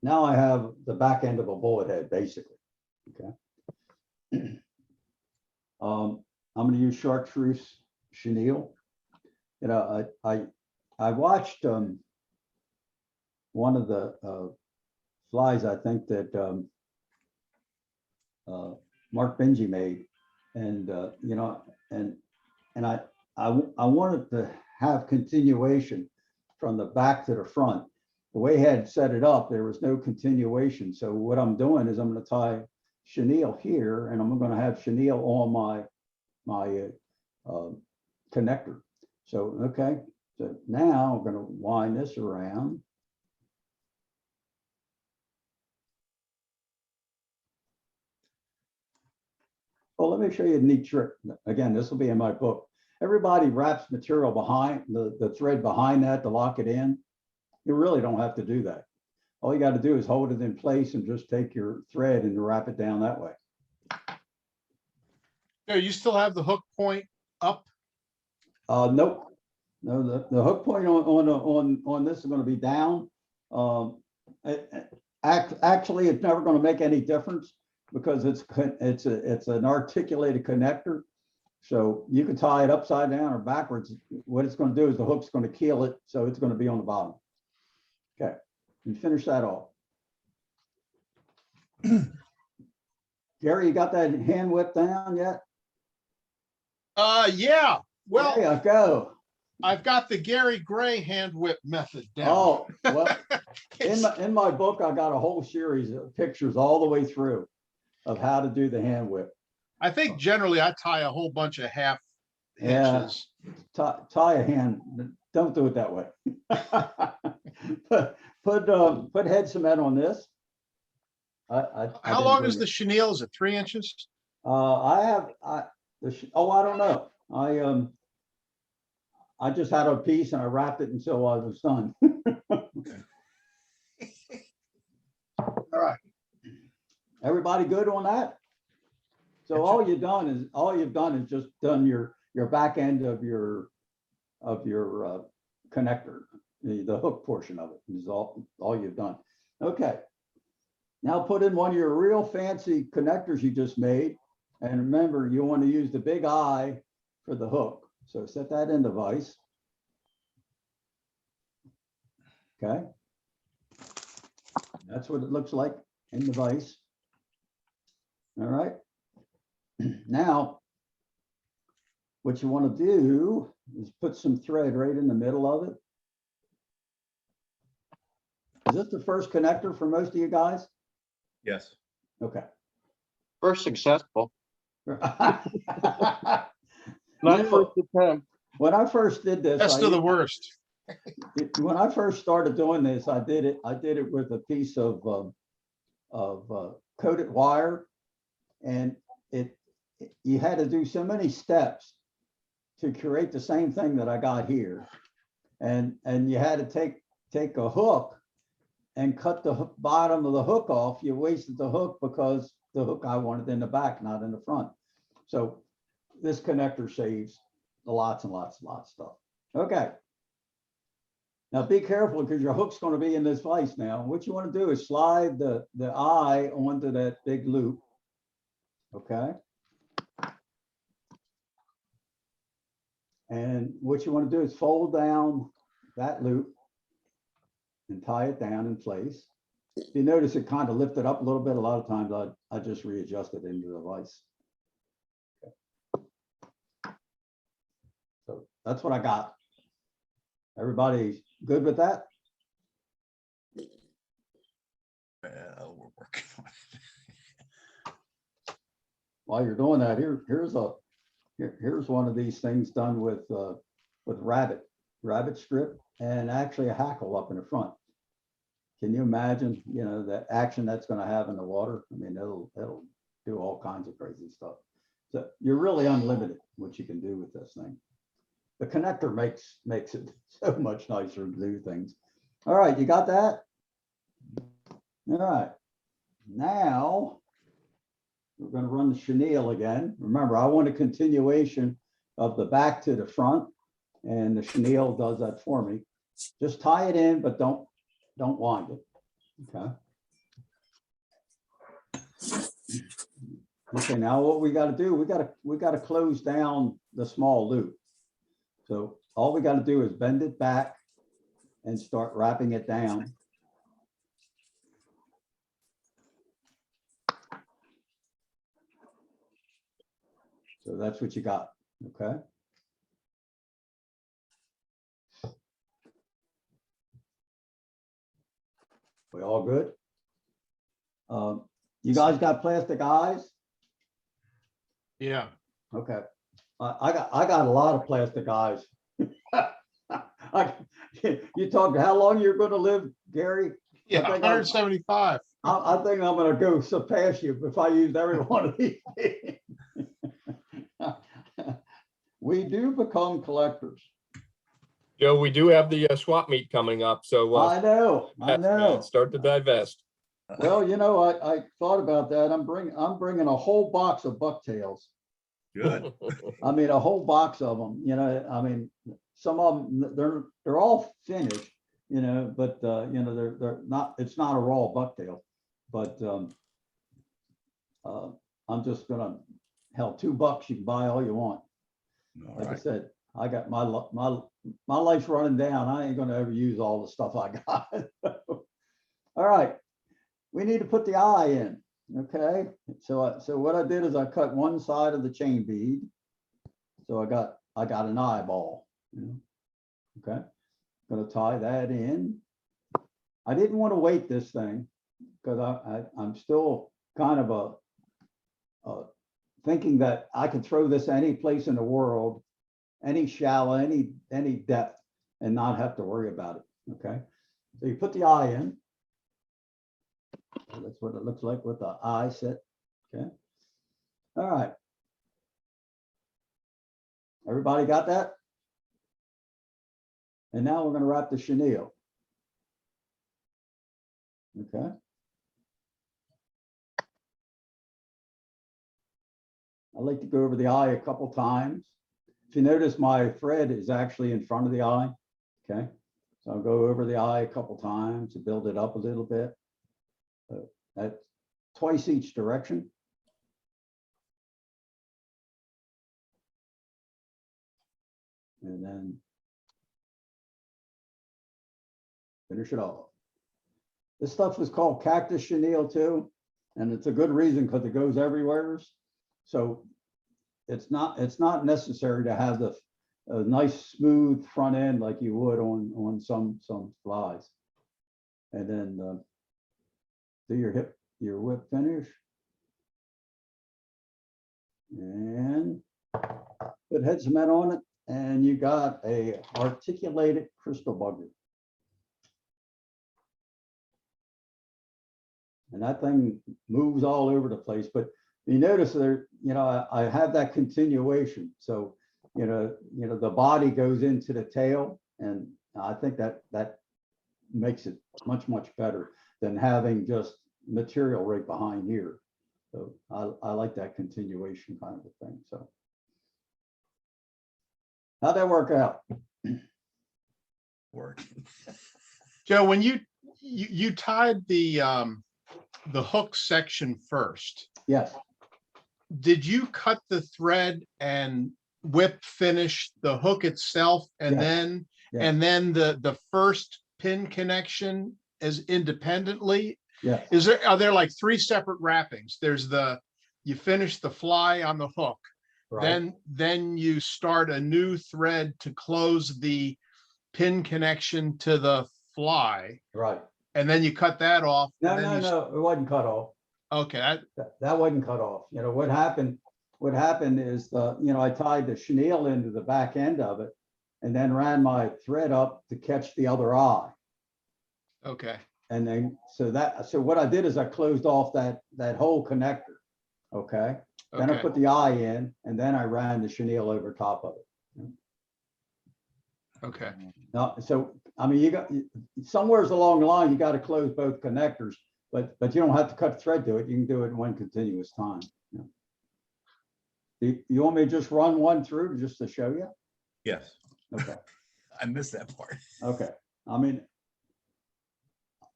now I have the back end of a bullet head, basically. Okay. I'm going to use chartreuse chenille. You know, I watched one of the flies, I think that Mark Benji made, and you know, and I wanted to have continuation from the back to the front. The way he had set it up, there was no continuation. So what I'm doing is I'm going to tie chenille here, and I'm going to have chenille on my connector. So, okay, so now I'm going to wind this around. Well, let me show you a neat trick. Again, this will be in my book. Everybody wraps material behind the thread behind that to lock it in. You really don't have to do that. All you got to do is hold it in place and just take your thread and wrap it down that way. Yeah, you still have the hook point up? Nope. No, the hook point on this is going to be down. Actually, it's never going to make any difference because it's an articulated connector. So you can tie it upside down or backwards. What it's going to do is the hook's going to keel it, so it's going to be on the bottom. Okay, and finish that off. Gary, you got that hand whip down yet? Yeah. Well, there you go. I've got the Gary Gray hand whip method down. Oh, well, It's- in my book, I got a whole series of pictures all the way through of how to do the hand whip. I think generally I tie a whole bunch of half Yeah. inches. Tie a hand, don't do it that way. Put head cement on this. I How didn't long bring is the it. chenille? Is it 3 inches? I don't know. I just had a piece and I wrapped it until I was done. All right. Everybody good on that? So all you've done is just done your back end of your connector, the hook portion of it is all you've done. Okay. Now put in one of your real fancy connectors you just made. And remember, you want to use the big eye for the hook. So set that in the vise. Okay. That's what it looks like in the vise. All right. Now, what you want to do is put some thread right in the middle of it. Is this the first connector for most of you guys? Yes. Okay. First successful, When not You know- first attempt. I first did this, Best of the worst. when I first started doing this, I did it with a piece of coated wire, and you had to do so many steps to create the same thing that I got here, and you had to take a hook and cut the bottom of the hook off. You wasted the hook because the hook I wanted in the back, not in the front. So this connector saves lots and lots of stuff. Okay. Now be careful because your hook's going to be in this vise now. What you want to do is slide the eye onto that big loop. Okay. And what you want to do is fold down that loop and tie it down in place. You notice it kind of lifted up a little bit. A lot of times I just readjust it into the vise. Okay. So that's what I got. Everybody good with that? We're working on it. While you're doing that, here's one of these things done with rabbit strip and actually a hackle up in the front. Can you imagine, the action that's going to have in the water? I mean, it'll do all kinds of crazy stuff. So you're really unlimited what you can do with this thing. The connector makes it so much nicer to do things. All right, you got that? All right. Now we're going to run the chenille again. Remember, I want a continuation of the back to the front, and the chenille does that for me. Just tie it in, but don't wind it. Okay. Okay, now what we got to do, we got to close down the small loop. So all we got to do is bend it back and start wrapping it down. So that's what you got, okay? We all good? You guys got plastic eyes? Yeah. Okay. I got a lot of plastic eyes. You talk how long you're going to live, Gary? Yeah, I think 175. I think I'm going to go surpass you if I used every one of these. We do become collectors. Joe, we do have the swap meet coming up, so I know. start to divest. Well, I thought about that. I'm bringing a whole box of bucktails. Good. I mean, a whole box of them, I mean, some of them, they're all finished, but, they're not, it's not a raw bucktail, but, I'm just gonna, hell, $2 you can buy all you want. All Like I right. said, I got my life's running down. I ain't gonna ever use all the stuff I got. All right, we need to put the eye in. Okay, so what I did is I cut one side of the chain bead. So I got an eyeball. Okay, gonna tie that in. I didn't want to weight this thing because I'm still kind of thinking that I could throw this any place in the world, any shallow, any depth, and not have to worry about it. Okay, so you put the eye in. So that's what it looks like with the eye set. Okay. All right. Everybody got that? And now we're going to wrap the chenille. Okay. I like to go over the eye a couple times. If you notice, my thread is actually in front of the eye. Okay. So I'll go over the eye a couple times to build it up a little bit. That's twice each direction. And then finish it off. This stuff is called cactus chenille too, and it's a good reason because it goes everywhere. So it's not necessary to have a nice smooth front end like you would on some flies. And then do your whip finish. And put head cement on it, and you got a articulated crystal bugger. And that thing moves all over the place, but you notice there, I have that continuation. So, the body goes into the tail, and I think that makes it much, much better than having just material right behind here. So I like that continuation kind of a thing. So how'd that work out? Work. Joe, when you tied the hook section first, Yes, did you cut the thread and whip finish the hook itself and Yes. then Yes. the first pin connection as independently? yes, Are there like three separate wrappings? There's you finish the fly on the hook, right, then you start a new thread to close the pin connection to the fly, right. and then you cut that off. No, and then no, no, it wasn't cut off. Okay, That wasn't cut off. What happened is I tied the chenille into the back end of it and then ran my thread up to catch the other eye. okay, And then, so what I did is I closed off that whole connector. Okay. Then I okay, put the eye in, and then I ran the chenille over top of it. okay. Now, so, I mean, you got, somewheres along the line, you got to close both connectors, but you don't have to cut thread to it. You can do it in one continuous time. You want me to just run one through just to show you? Yes, Okay, I missed that part. okay. I mean,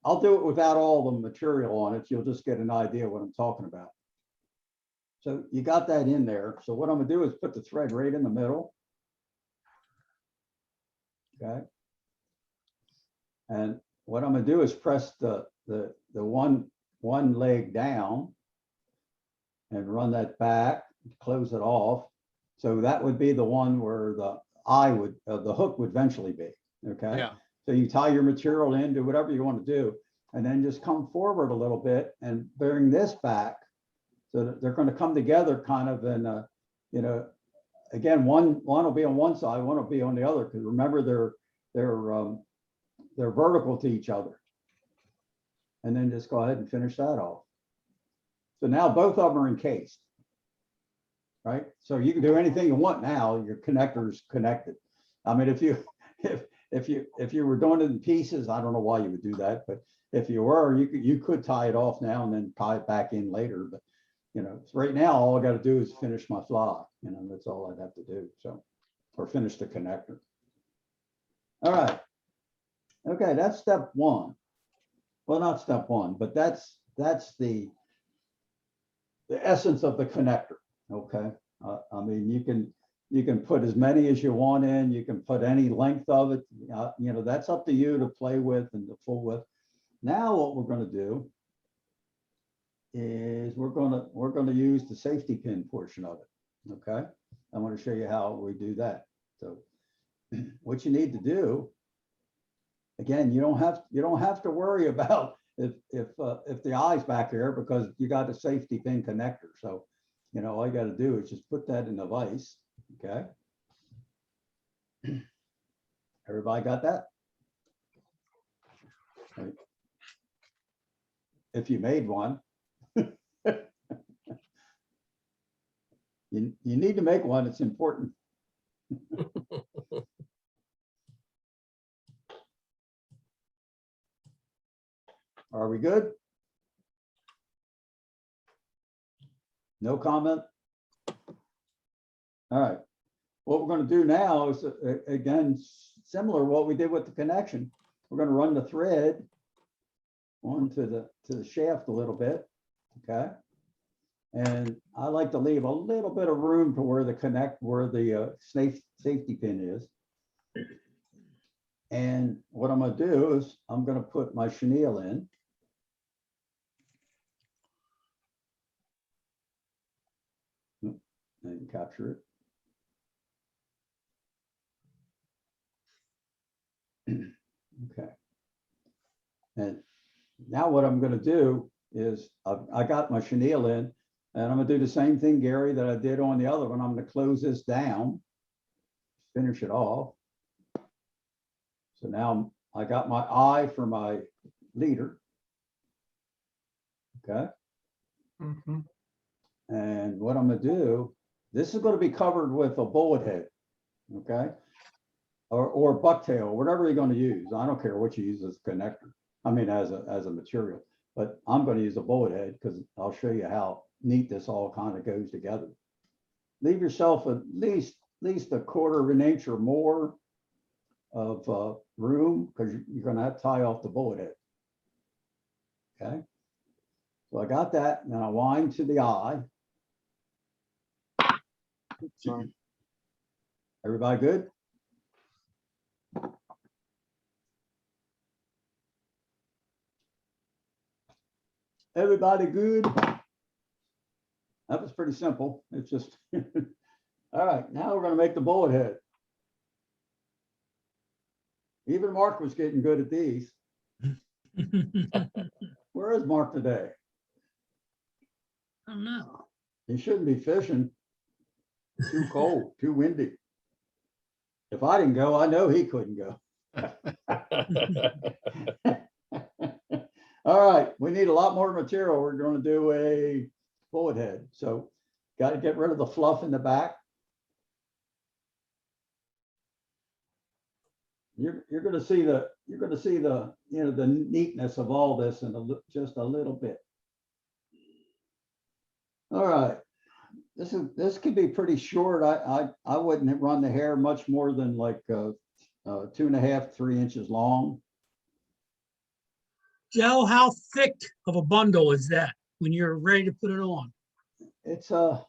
I'll do it without all the material on it. You'll just get an idea what I'm talking about. So you got that in there. So what I'm gonna do is put the thread right in the middle. Okay. And what I'm gonna do is press the one leg down and run that back, close it off. So that would be the one where the eye would, the hook would eventually be. Okay. Yeah, So you tie your material in, do whatever you want to do, and then just come forward a little bit and bring this back. So that they're going to come together kind of in a, again, one will be on one side, one will be on the other, because remember they're vertical to each other. And then just go ahead and finish that off. So now both of them are encased. Right? So you can do anything you want now, your connector's connected. I mean, if you were doing it in pieces, I don't know why you would do that, but if you were, you could tie it off now and then tie it back in later. But right now, all I got to do is finish my fly. That's all I'd have to do. So, or finish the connector. All right. Okay, that's step one. Well, not step one, but that's the essence of the connector. Okay. I mean, you can put as many as you want in. You can put any length of it. That's up to you to play with and to fool with. Now, what we're going to do is we're going to use the safety pin portion of it. Okay. I want to show you how we do that. So, what you need to do, again, you don't have to worry about if the eye's back there because you got a safety pin connector. So, all you got to do is just put that in the vise. Okay. Everybody got that? Right. if you made one. You need to make one, it's important. Are we good? No comment? All right. What we're going to do now is, again, similar to what we did with the connection. We're going to run the thread onto the shaft a little bit, okay? And I like to leave a little bit of room to where the safety pin is. And what I'm going to do is I'm going to put my chenille in. And capture it. Okay. And now what I'm going to do is I got my chenille in, and I'm going to do the same thing, Gary, that I did on the other one. I'm going to close this down, finish it off. So now I got my eye for my leader. Okay. Mhm. And what I'm going to do, this is going to be covered with a bullet head. Okay. Or bucktail, whatever you're going to use. I don't care what you use as a connector. I mean, as a material, but I'm going to use a bullet head because I'll show you how neat this all kind of goes together. Leave yourself at least a quarter of an inch or more of room, because you're going to have to tie off the bullet head. Okay. So I got that, and then I wind to the eye. Sorry. Everybody good? Everybody good? That was pretty simple. It's just, all right, now we're gonna make the bullet head. Even Mark was getting good at these. Where is Mark today? I don't know. He shouldn't be fishing. Too cold, too windy. If I didn't go, I know he couldn't go. All right, we need a lot more material. We're going to do a bullet head. So got to get rid of the fluff in the back. You're going to see the the neatness of all this in just a little bit. All right, this could be pretty short. I wouldn't run the hair much more than like 2.5, 3 inches long. Joe, how thick of a bundle is that when you're ready to put it on? It's Half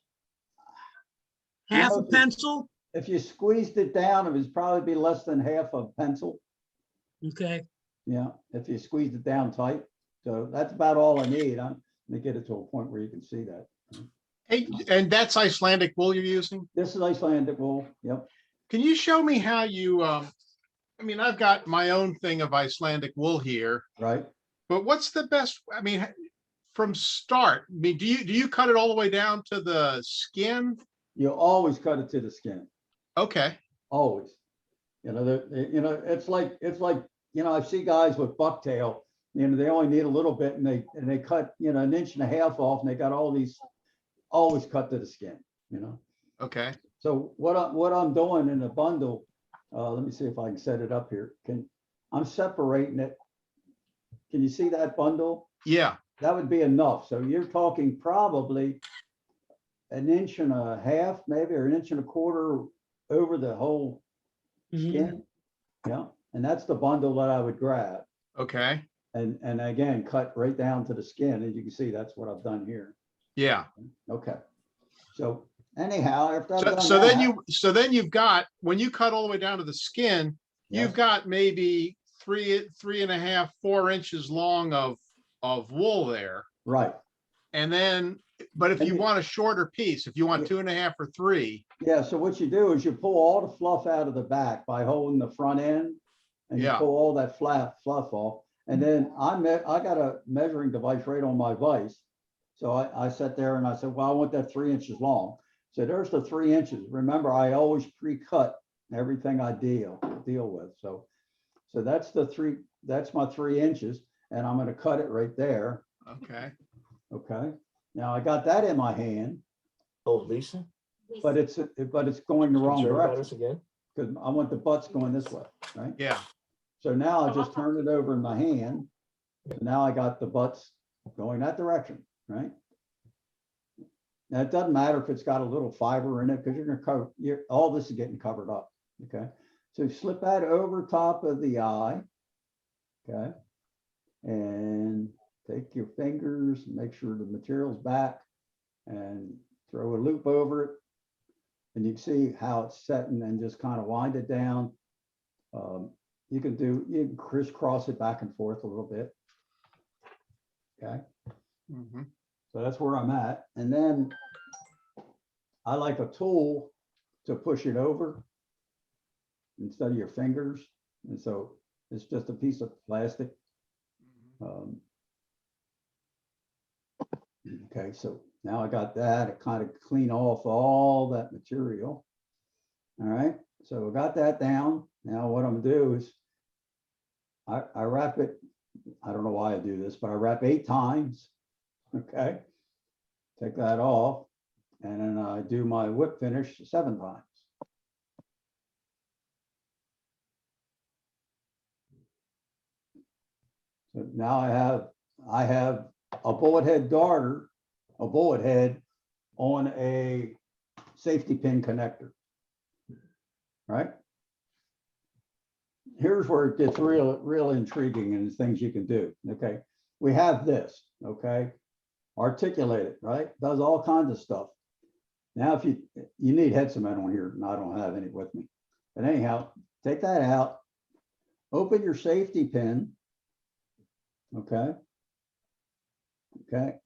know, a pencil? if you squeezed it down, it would probably be less than half a pencil. Okay, Yeah, if you squeeze it down tight. So that's about all I need. Let me get it to a point where you can see that. Hey, and that's Icelandic wool you're using? This is Icelandic wool. Yep. Can you show me how you, I mean, I've got my own thing of Icelandic wool here, Right. but what's the best, I mean, from start, I mean, do you cut it all the way down to the skin? You always cut it to the skin. Okay, Always. It's like, I see guys with bucktail, they only need a little bit and they cut, 1.5 inches off and they got all these, always cut to the skin, okay. So what I'm doing in the bundle, let me see if I can set it up here. I'm separating it. Can you see that bundle? Yeah, That would be enough. So you're talking probably 1.5 inches, maybe, or 1.25 inches over the whole Mhm. skin. Yeah, and that's the bundle that I would grab. okay, And again, cut right down to the skin. As you can see, that's what I've done here. yeah. Okay. So anyhow, after I've done So that, then you've got, when you cut all the way down to the skin, you've yes, got maybe 3.5, 4 inches long of wool there. right. And then, but if And you you- want a shorter piece, if you want Yeah. 2.5 or 3, Yeah, so what you do is you pull all the fluff out of the back by holding the front end, and you Yeah. pull all that fluff off. And then I got a measuring device right on my vise. So I sat there and I said, well, I want that 3 inches long. So there's the 3 inches. Remember, I always pre-cut everything I deal with. So that's my 3 inches, and I'm going to cut it right there. Okay. Okay, now I got that in my hand, Oh, Lisa? but it's going the wrong Concerned about direction us again? because I want the butts going this way, right? Yeah. So now I just turn it over in my hand. So now I got the butts going that direction, right? Now, it doesn't matter if it's got a little fiber in it because you're gonna cover, all this is getting covered up, okay? So slip that over top of the eye, okay? And take your fingers, make sure the material's back and throw a loop over it. And you can see how it's setting and just kind of wind it down. You can crisscross it back and forth a little bit. Okay, Mhm. so that's where I'm at. And then I like a tool to push it over instead of your fingers. And so it's just a piece of plastic. Okay, so now I got that, it kind of clean off all that material. All right, so I got that down. Now what I'm gonna do is I wrap it, I don't know why I do this, but I wrap 8 times. Okay, take that off, and then I do my whip finish 7 times. So now I have a bullet head darter, a bullet head on a safety pin connector. Right? Here's where it gets real intriguing and things you can do. Okay, we have this, okay, articulated, right? Does all kinds of stuff. Now, if you need head cement on here, and I don't have any with me, but anyhow, take that out, open your safety pin, okay,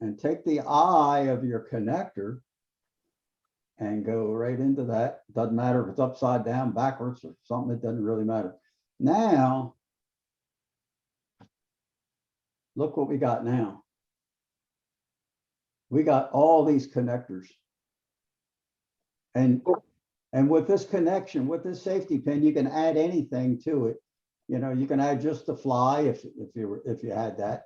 and take the eye of your connector and go right into that. Doesn't matter if it's upside down, backwards, or something, it doesn't really matter. Now, look what we got now. We got all these connectors. And with this connection, with this safety pin, you can add anything to it. You know, you can add just the fly if you had that.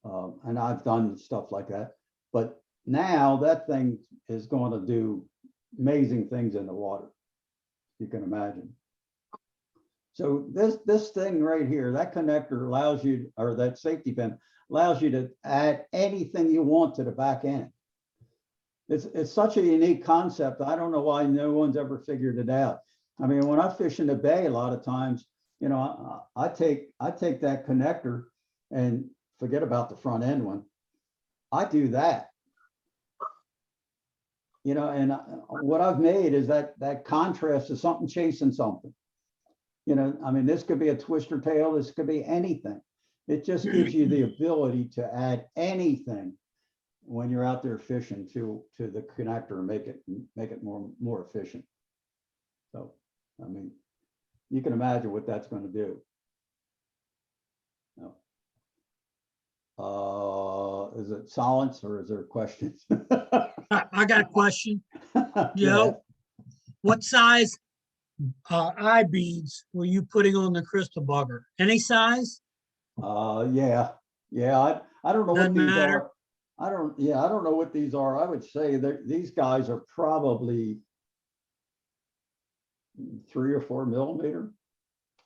And I've done stuff like that. But now that thing is going to do amazing things in the water. You can imagine. So this thing right here, that connector allows you, or that safety pin allows you to add anything you want to the back end. It's such a unique concept. I don't know why no one's ever figured it out. I mean, when I fish in the bay, a lot of times, you know, I take that connector and forget about the front end one. I do that. You know, and what I've made is that contrast is something chasing something. You know, I mean, this could be a twister tail, this could be anything. It just gives you the ability to add anything when you're out there fishing to the connector and make it more efficient. So, I mean, you can imagine what that's going to do. Is it silence or is there questions? I got a question. Yeah. Joe, what size eye beads were you putting on the crystal bugger? Any size? Yeah. I don't know what Doesn't these matter. are. I don't know what these are. I would say that these guys are probably 3 or 4 millimeter.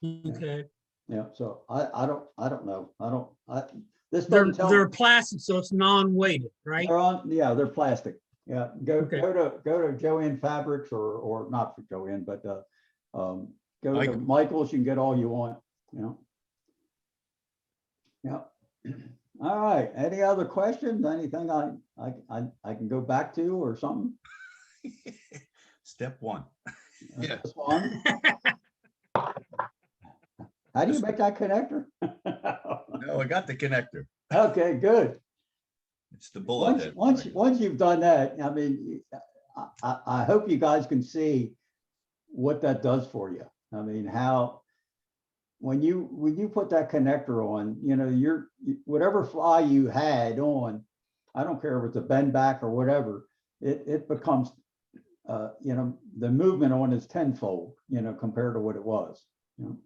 Okay. Yeah. So I don't know. This They're doesn't tell. they're plastic, so it's non-weighted, right? Yeah, they're plastic. Yeah. Okay. Go to Joanne Fabrics or not for Joanne, but go to Michael. Michael's. You can get all you want. You know. Yeah. All right. Any other questions? Anything I can go back to or something? Step 1. Yeah. This one. How do you make that connector? No, I got the connector. Okay, good. It's the bullet head. Once you've done that, I mean, I hope you guys can see what that does for you. I mean, how when you put that connector on, you know, whatever fly you had on, I don't care if it's a bend back or whatever, it becomes, you know, the movement on is tenfold, you know, compared to what it was. You know?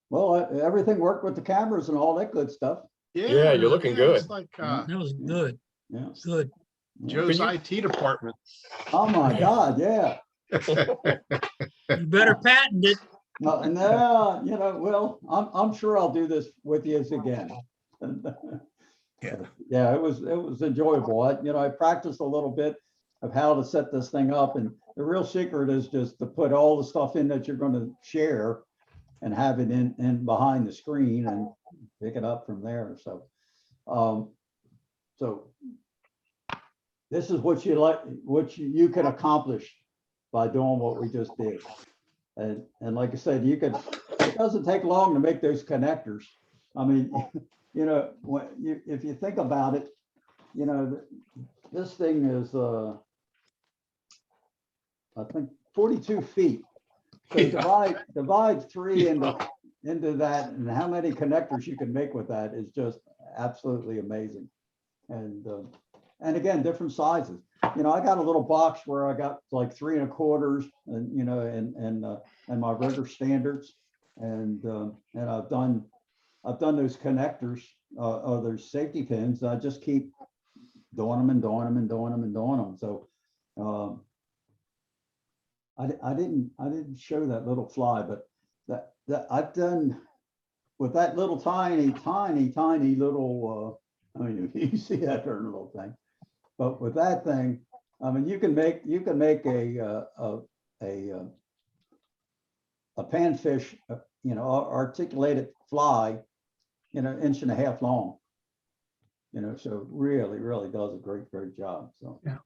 Well, everything worked with the cameras and all that good stuff. Yeah, you're looking good. It's like That was good, Yeah. good. Joe's Can IT department. Oh, my God, yeah. You better patent it. No, well, I'm sure I'll do this with you again. Yeah. Yeah, it was enjoyable. I practiced a little bit of how to set this thing up, and the real secret is just to put all the stuff in that you're going to share and have it in behind the screen and pick it up from there. So, so this is what you can accomplish by doing what we just did. And like I said, it doesn't take long to make those connectors. I mean, if you think about it, this thing is, I think 42 feet. So divide 3 into that, and how many connectors you can make with that is just absolutely amazing. And again, different sizes. I got a little box where I got like 3 1/4, and my rigor standards, and I've done those connectors, or those safety pins. I just keep doing them and doing them and doing them and doing them. So I didn't show that little fly, but that I've done with that little tiny little. I mean, you see that darn little thing, but with that thing, I mean, you can make a panfish, articulated fly, 1.5 inches long. So really does a great job. So Yeah.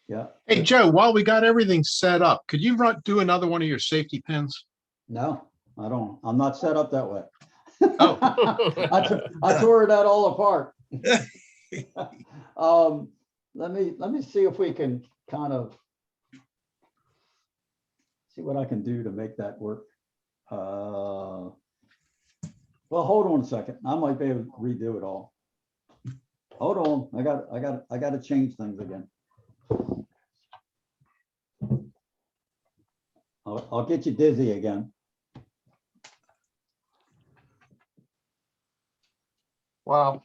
Yeah. Hey, Joe, while we got everything set up, could you do another one of your safety pins? No, I don't. I'm not set up that way. Oh. I tore that all apart. Let me see if we can kind of see what I can do to make that work. Well, hold on a second. I might be able to redo it all. Hold on. I got to change things again. I'll get you dizzy again. Wow.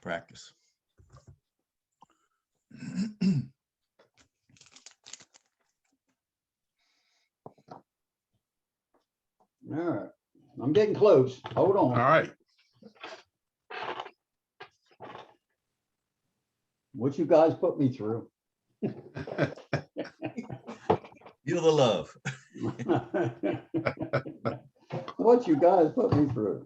Practice. All right. I'm getting close. Hold All on. right. What you guys put me through. Feel the love. What you guys put me through.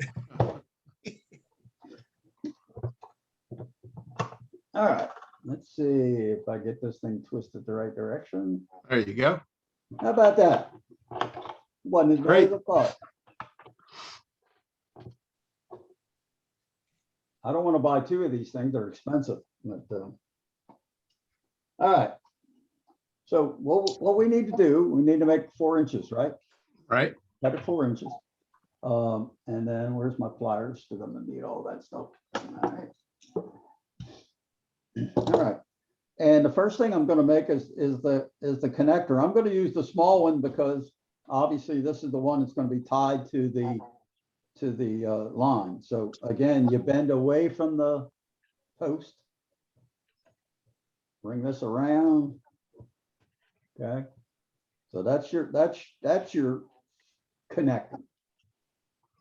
All right, let's see if I get this thing twisted the right direction. There you go. How about that? Wasn't as bad Great. as I thought. I don't want to buy 2 of these things. They're expensive. But, all right. So what we need to do, we need to make 4 inches, right? Right. Cut it 4 inches. And then where's my pliers? Because I'm gonna need all that stuff. All right. All right. And the first thing I'm gonna make is the connector. I'm gonna use the small one because obviously this is the one that's gonna be tied to the line. So again, you bend away from the post. Bring this around. Okay. So that's your connector.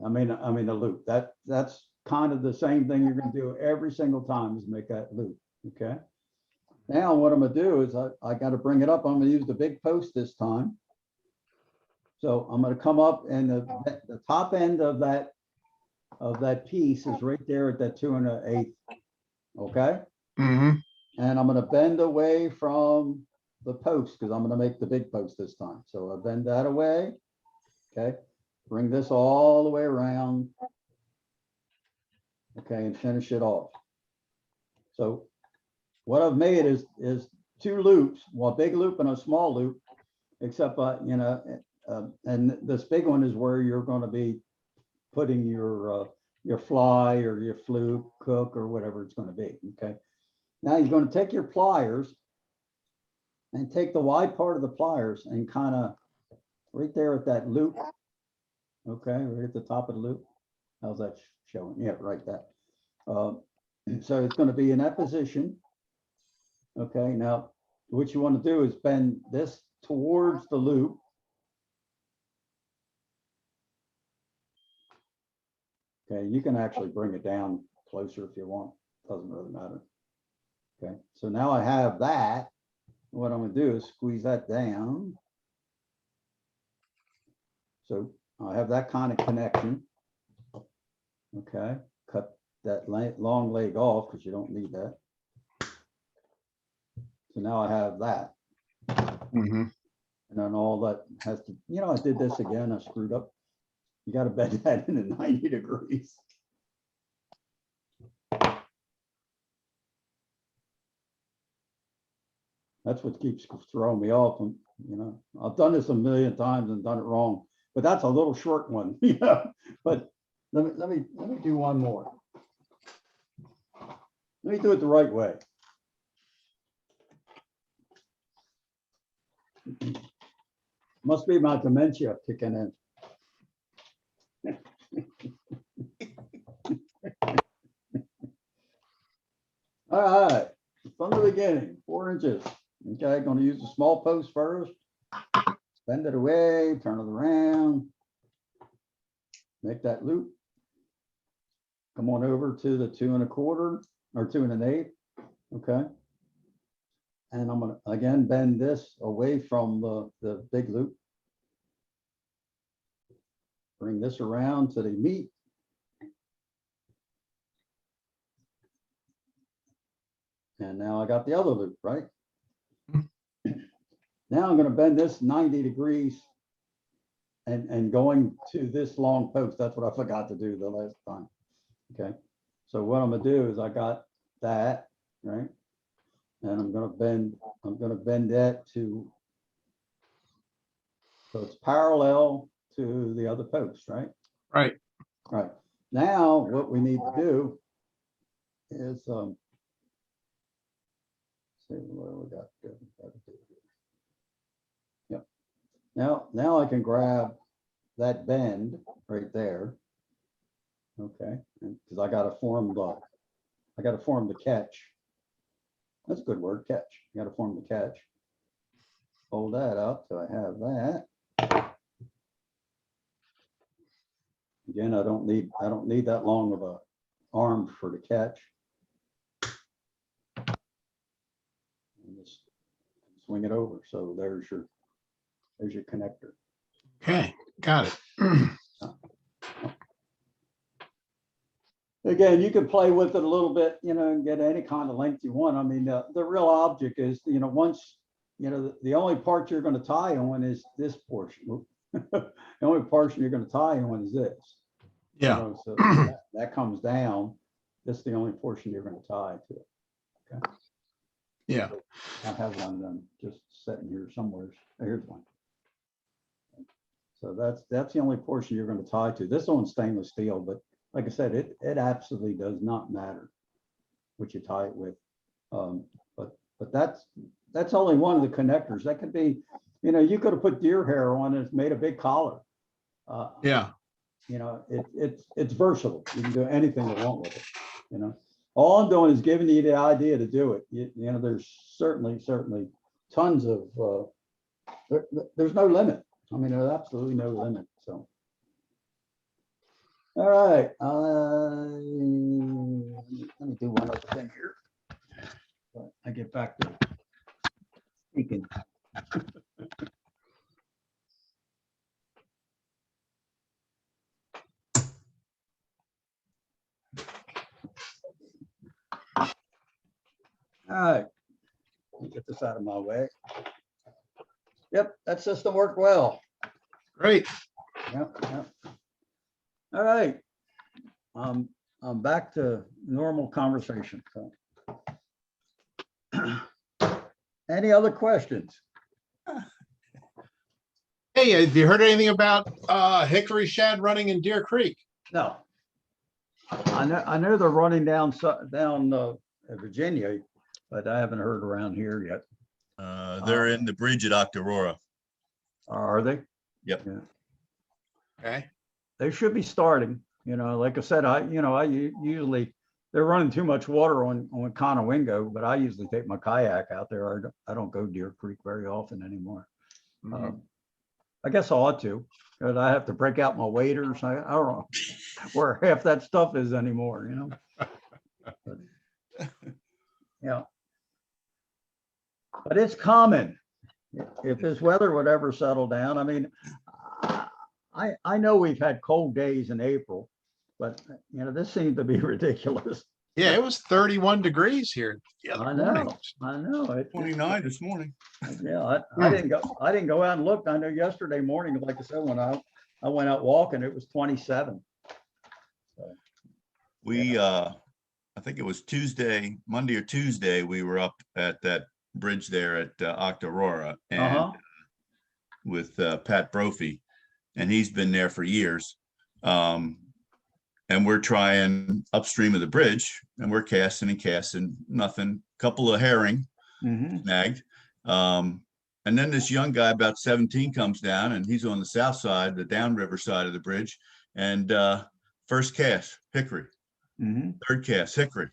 I mean the loop. That's kind of the same thing you're going to do every single time is make that loop. Okay. Now what I'm going to do is I got to bring it up. I'm going to use the big post this time. So I'm going to come up, and the top end of that piece is right there at that 2 1/8. Okay. Mm-hmm. And I'm going to bend away from the post because I'm going to make the big post this time. So I bend that away. Okay. Bring this all the way around. Okay. And finish it off. So what I've made is 2 loops, one big loop and a small loop, except, and this big one is where you're going to be putting your fly or your fluke, hook, or whatever it's going to be. Okay. Now you're gonna take your pliers and take the wide part of the pliers and kind of right there at that loop. Okay, right at the top of the loop. How's that showing? Yeah, right that. So it's gonna be in that position. Okay, now what you want to do is bend this towards the loop. Okay, you can actually bring it down closer if you want, doesn't really matter. Okay, so now I have that. What I'm gonna do is squeeze that down. So I have that kind of connection. Okay, cut that long leg off because you don't need that. So now I have that. Mhm. And then all that has to, I did this again, I screwed up. You gotta bend that in at 90 degrees. That's what keeps throwing me off. And, I've done this a million times and done it wrong, but that's a little short one, But let me do one more. Let me do it the right way. Must be my dementia kicking in. All right, from the beginning, 4 inches. Okay, gonna use the small post first. Bend it away, turn it around. Make that loop. Come on over to the 2 1/4 or 2 1/8. Okay. And I'm gonna again bend this away from the big loop. Bring this around to the meet. And now I got the other loop, right? Now I'm gonna bend this 90 degrees and going to this long post. That's what I forgot to do the last time. Okay, so what I'm gonna do is I got that, right? And I'm gonna bend that to, so it's parallel to the other post, right? Right. Right. Now, what we need to do is, see what we got. Yep. Now I can grab that bend right there. Okay, because I gotta form the catch. That's a good word, catch. You gotta form the catch. Hold that up so I have that. Again, I don't need that long of a arm for the catch. And just swing it over. So there's your connector. Okay, got it. Again, you can play with it a little bit, and get any kind of length you want. I mean, the real object is, once, the only part you're going to tie on is this portion. The only portion you're going to tie on is this. Yeah, So that comes down. This is the only portion you're going to tie to it. Okay. yeah. I have one done just sitting here somewhere. Here's one. So that's the only portion you're going to tie to. This one's stainless steel, but like I said, it absolutely does not matter what you tie it with. But that's only one of the connectors. That could be, you could have put deer hair on it. It's made a big collar. Yeah, It's versatile. You can do anything you want with it. All I'm doing is giving you the idea to do it. There's certainly tons of. There's no limit. I mean, there's absolutely no limit. So. All right, let me do one other thing here. I get back to speaking. All right, let me get this out of my way. Yep, that system worked well. great. Yep. All right. I'm back to normal conversation. So. Any other questions? Hey, have you heard anything about hickory shad running in Deer Creek? No. I know they're running down Virginia. but I haven't heard around here yet. They're in the bridge at Octorora. Are they? Yep. Yeah. Okay. They should be starting, like I said, usually, they're running too much water on Conowingo, but I usually take my kayak out there. I don't go Deer Creek very often anymore. Mhm. I guess I ought to, but I have to break out my waders. I don't know where half that stuff is anymore. But, yeah. But it's common. If this weather would ever settle down, I mean, I know we've had cold days in April, but this seemed to be ridiculous. Yeah, it was 31 degrees here. the other I morning. know. 29 this morning. Yeah, I didn't go out and look. I know yesterday morning, like I said, when I went out walking, it was 27. We, I think it was Monday or Tuesday, we were up at that bridge there at Octorora and Uh-huh. with Pat Brophy, and he's been there for years. And we're trying upstream of the bridge, and we're casting, nothing. Couple of herring Mhm. snagged. And then this young guy, about 17, comes down, and he's on the south side, the downriver side of the bridge. And first cast, hickory. Mhm. Third cast, hickory.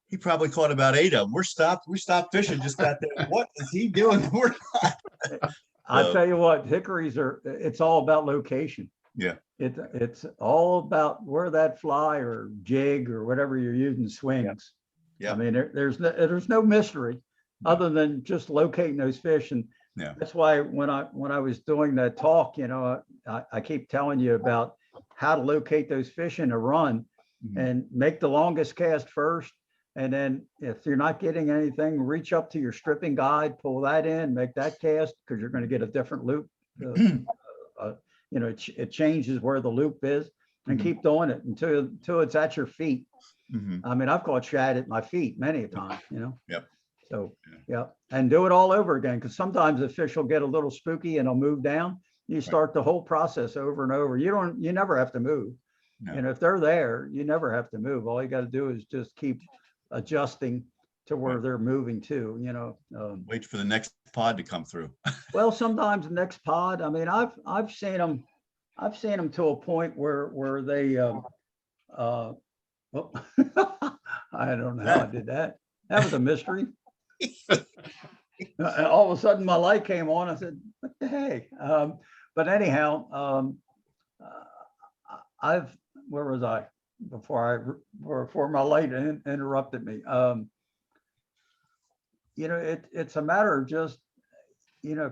He probably caught about 8 of them. We stopped fishing, just got there. What is he doing? We're not. I tell you what, hickories it's all about location. Yeah. It's all about where that fly or jig or whatever you're using swings. Yeah. I mean, there's no mystery other than just locating those fish. And Yeah. that's why when I was doing that talk, I keep telling you about how to locate those fish in a run Mhm. and make the longest cast first. And then if you're not getting anything, reach up to your stripping guide, pull that in, make that cast, because you're going to get a different loop. It changes where the loop is, and Mhm. keep doing it until it's at your feet. Mhm. I mean, I've caught shad at my feet many a time, Yep. So, Yeah. yeah, and do it all over again, because sometimes the fish will get a little spooky and they'll move down. You start the whole process over and over. You never have to move. No. If they're there, you never have to move. All you got to do is just keep adjusting to where they're moving to, Wait for the next pod to come through. Well, sometimes the next pod, I mean, I've seen them to a point where they, well, I don't know how I did that. That was a mystery. All of a sudden my light came on. I said, what the heck? But anyhow, where was I before my light interrupted me? It's a matter of just,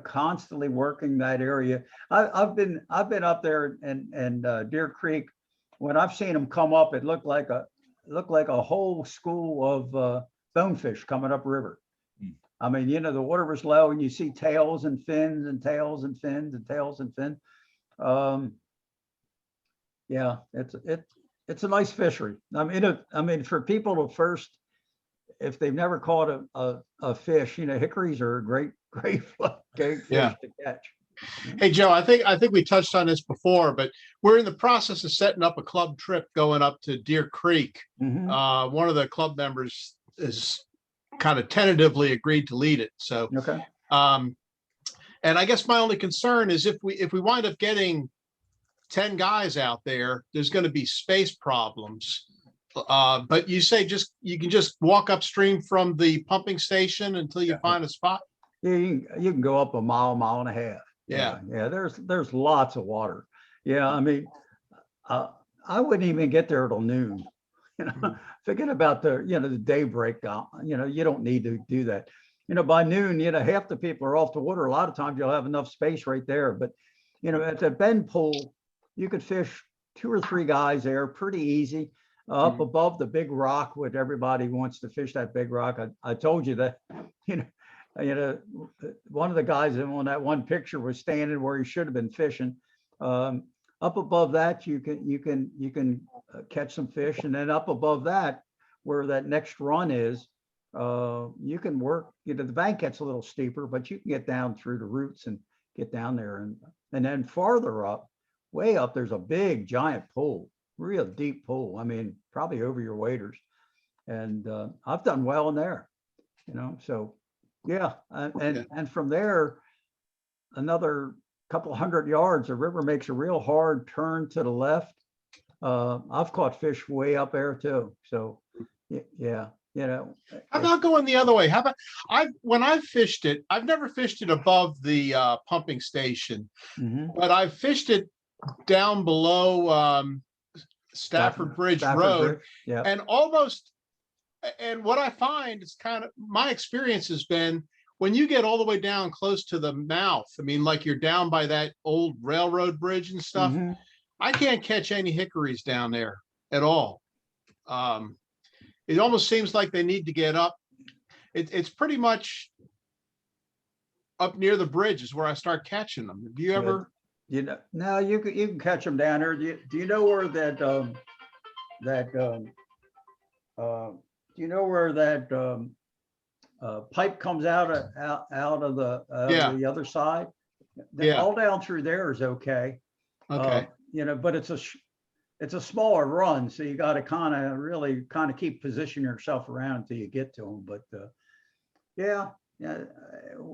constantly working that area. I've been up there and Deer Creek. When I've seen them come up, it looked like a whole school of bonefish coming up river. Hmm. I mean, the water was low and you see tails and fins and tails and fins and tails and fins. Yeah, it's a nice fishery. I mean, for people to first, if they've never caught a fish, hickories are a great fish Yeah. to catch. Hey, Joe, I think we touched on this before, but we're in the process of setting up a club trip going up to Deer Creek. Mhm. One of the club members is kind of tentatively agreed to lead it. So, Okay. and I guess my only concern is if we wind up getting 10 guys out there, there's going to be space problems. But you say you can just walk upstream from the pumping station until you find a spot. Yeah, you can go up a mile and a half. Yeah. Yeah. There's lots of water. Yeah. I mean, I wouldn't even get there till noon. Forget about the daybreak. You don't need to do that. By noon, half the people are off the water. A lot of times you'll have enough space right there. But, at the Bend Pool, you could fish 2 or 3 guys there pretty easy. Up Mhm. above the big rock, which everybody wants to fish that big rock. I told you that, one of the guys on that one picture was standing where he should have been fishing. Up above that, you can catch some fish, and then up above that, where that next run is, you can work. The bank gets a little steeper, but you can get down through the roots and get down there, and then farther up, way up, there's a big giant pool, real deep pool. I mean, probably over your waders, and I've done well in there. you know, so, yeah, Yeah. and from there, another couple 100 yards, the river makes a real hard turn to the left. I've caught fish way up there too, so, yeah, you know. How about going the other way? How about, when I've fished it, I've never fished it above the pumping station, Mhm. but I've fished it down below Stafford Bridge Stafford Road, Bridge, yeah. and almost, and what I find is kind of, my experience has been, when you get all the way down close to the mouth, I mean, like you're down by that old railroad bridge and stuff, Mhm. I can't catch any hickories down there at all. It almost seems like they need to get up. It's pretty much up near the bridge is where I start catching them. Have you Good. ever? You know, now you can catch them down there. Do you know where that, do you know where that, pipe comes out of Yeah. the other side? Yeah. All down through there is okay. Okay. You know, but it's a smaller run, so you got to really keep positioning yourself around until you get to them. But yeah,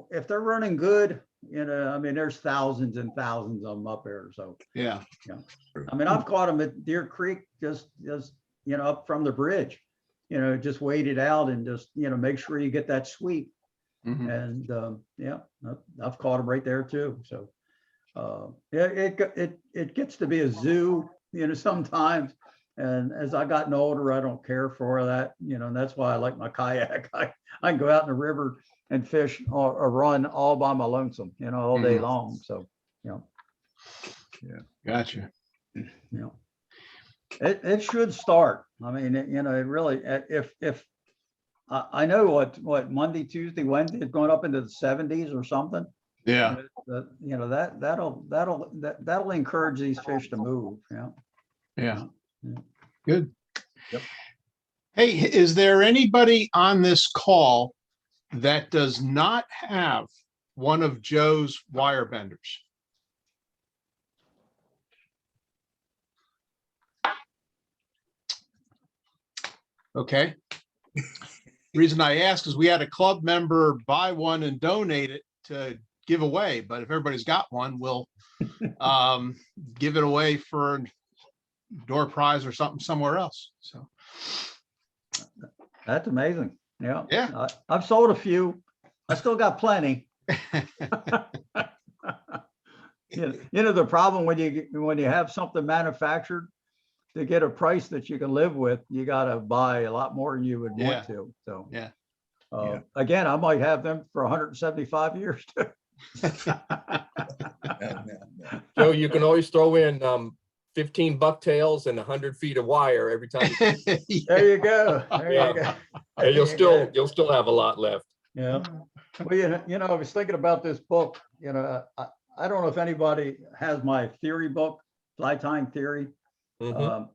if they're running good, you know, I mean, there's thousands and thousands of them up there. So Yeah. I mean, I've caught them at Deer Creek, just you know, up from the bridge. You know, just wait it out and just, you know, make sure you get that sweep. Mhm. And yeah, I've caught them right there too. So yeah, it gets to be a zoo, you know, sometimes. And as I gotten older, I don't care for that, you know, and that's why I like my kayak. I can go out in the river and fish or run all by my lonesome, you know, all day Mhm. long. So, you know, Gotcha. you know, it should start. I mean, you know, it really, if I know what Monday, Tuesday, Wednesday, it's going up into the 70s or something. Yeah. You know, that'll encourage these fish to move, you know. Yeah. Yeah. Good. Yep. Hey, is there anybody on this call that does not have one of Joe's wire benders? Okay. Reason I ask is we had a club member buy one and donate it to give away, but if everybody's got one, we'll give it away for a door prize or something somewhere else. So That's amazing. Yeah. Yeah. I've sold a few. I still got plenty. You know, the problem when you have something manufactured, to get a price that you can live with, you got to buy a lot more than you would Yeah. want to. So Yeah. Yeah. again, I might have them for 175 years too. Joe, you can always throw in 15 bucktails and 100 feet of wire every time. There you go. There Yeah. you go. And There you go. you'll still have a lot left. Yeah. Well, you know, I was thinking about this book, you know, I don't know if anybody has my theory book, Fly Tying Theory. Mhm.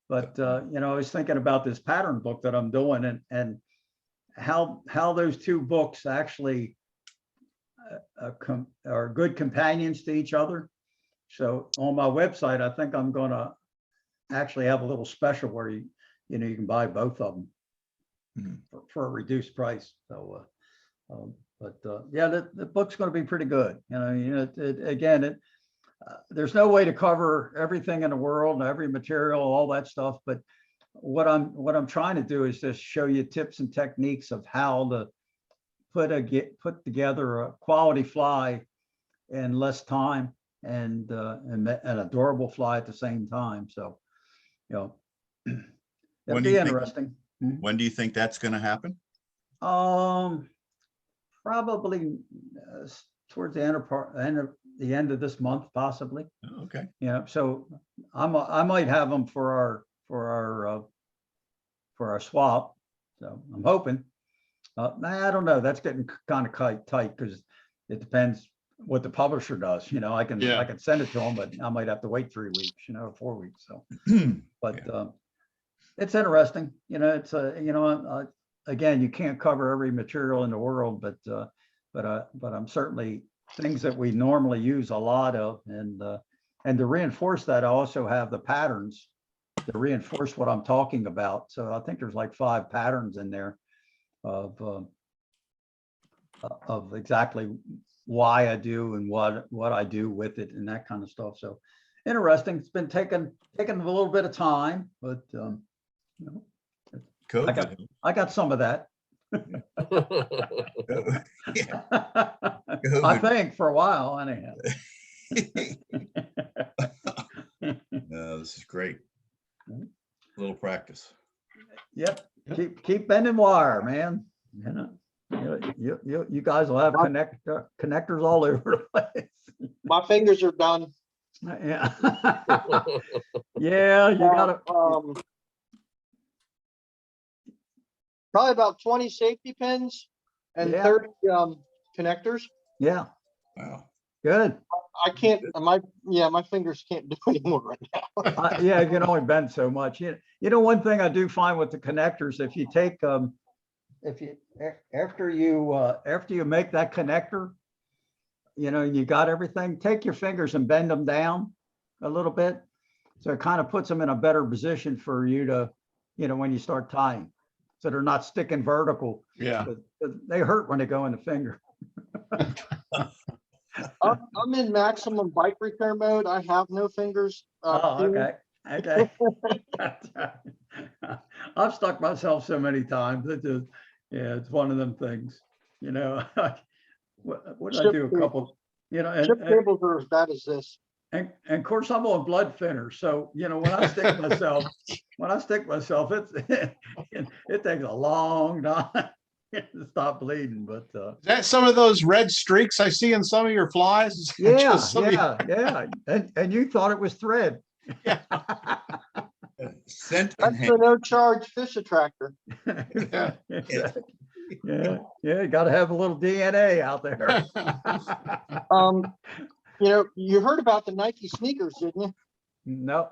But you know, I was thinking about this pattern book that I'm doing and how those two books actually are good companions to each other. So on my website, I think I'm gonna actually have a little special where you know, you can buy both of them Mhm. for a reduced price. So yeah, the book's going to be pretty good. You know, again, there's no way to cover everything in the world and every material, all that stuff. But what I'm trying to do is just show you tips and techniques of how to put together a quality fly in less time and a durable fly at the same time. So, you know, it'll When do be you think- interesting. When do you think that's going to happen? Probably towards the end of this month, possibly. Oh, okay. Yeah, so I might have them for our swap. So I'm hoping. I don't know. That's getting kind of tight because it depends what the publisher does. You know, I can send it to them, but I might have to wait 3 weeks, you know, 4 weeks. So, but it's interesting. You know, it's you know, again, you can't cover every material in the world, but I'm certainly things that we normally use a lot of, and to reinforce that, I also have the patterns to reinforce what I'm talking about. So I think there's like 5 patterns in there of of exactly why I do and what I do with it and that kind of stuff. So interesting. It's been taking a little bit of time, but you know, COVID. I got some of that. Yeah, I COVID. think for a while anyhow. No, this is great. A little practice. Yep, keep bending wire, man. You know, you guys will have connectors all over the place. My fingers are done. Yeah. Yeah, you gotta, Probably about 20 safety pins and Yeah. 30 connectors. yeah, Wow. good. I can't, my fingers can't do anymore right now. Yeah, you can only bend so much. You know, one thing I do find with the connectors, if you take, after you make that connector, you know, you got everything, take your fingers and bend them down a little bit. So it kind of puts them in a better position for you to, you know, when you start tying. So they're not sticking vertical. Yeah. But they hurt when they go in the finger. I'm in maximum bike repair mode. I have no fingers. Oh, here. okay. I've stuck myself so many times. Yeah, it's one of them things, you know. What did I do? A couple, you know, Chip cables are as bad as this. and of course I'm on blood thinner. So, you know, when I stick myself, it takes a long time to stop bleeding, but Is that some of those red streaks I see in some of your flies? Is that yeah, just some of your- yeah. And you thought it was thread. Yeah. Scent That's and the hand. no charge fish attractor. Yeah, you gotta have a little DNA out there. You know, you heard about the Nike sneakers, didn't you? No,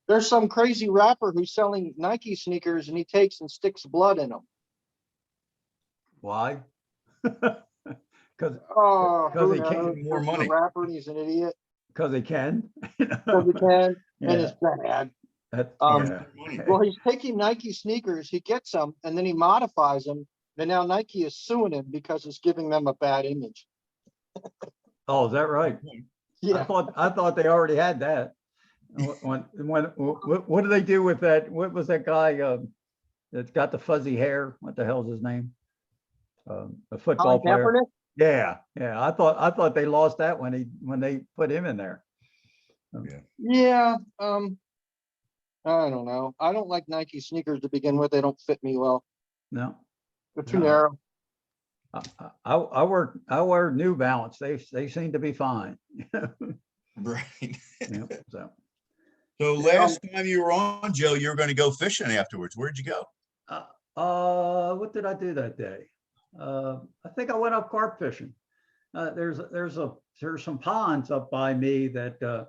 There's some crazy rapper who's selling Nike sneakers and he takes and sticks blood in them. why? Because Oh, 'Cause who he can't knows? get more He's a money. rapper and he's an idiot. he can. You know? Because he can, and Yeah, it's bad. that- Um, yeah. Well, he's taking Nike sneakers, he gets them, and then he modifies them. And now Nike is suing him because it's giving them a bad image. Oh, is that right? I Yeah, thought they already had that. What do they do with that? What was that guy that's got the fuzzy hair? What the hell's his name? A football Colin player. Kaepernick. Yeah. I thought they lost that when they put him in there. Yeah, I don't know. I don't like Nike sneakers to begin with. They don't fit me well. No, They're too No. narrow. I wear New Balance. They seem to be fine. Right. Yep, so. So last time you were on, Joe, you were going to go fishing afterwards. Where'd you go? What did I do that day? I think I went up carp fishing. There's some ponds up by me that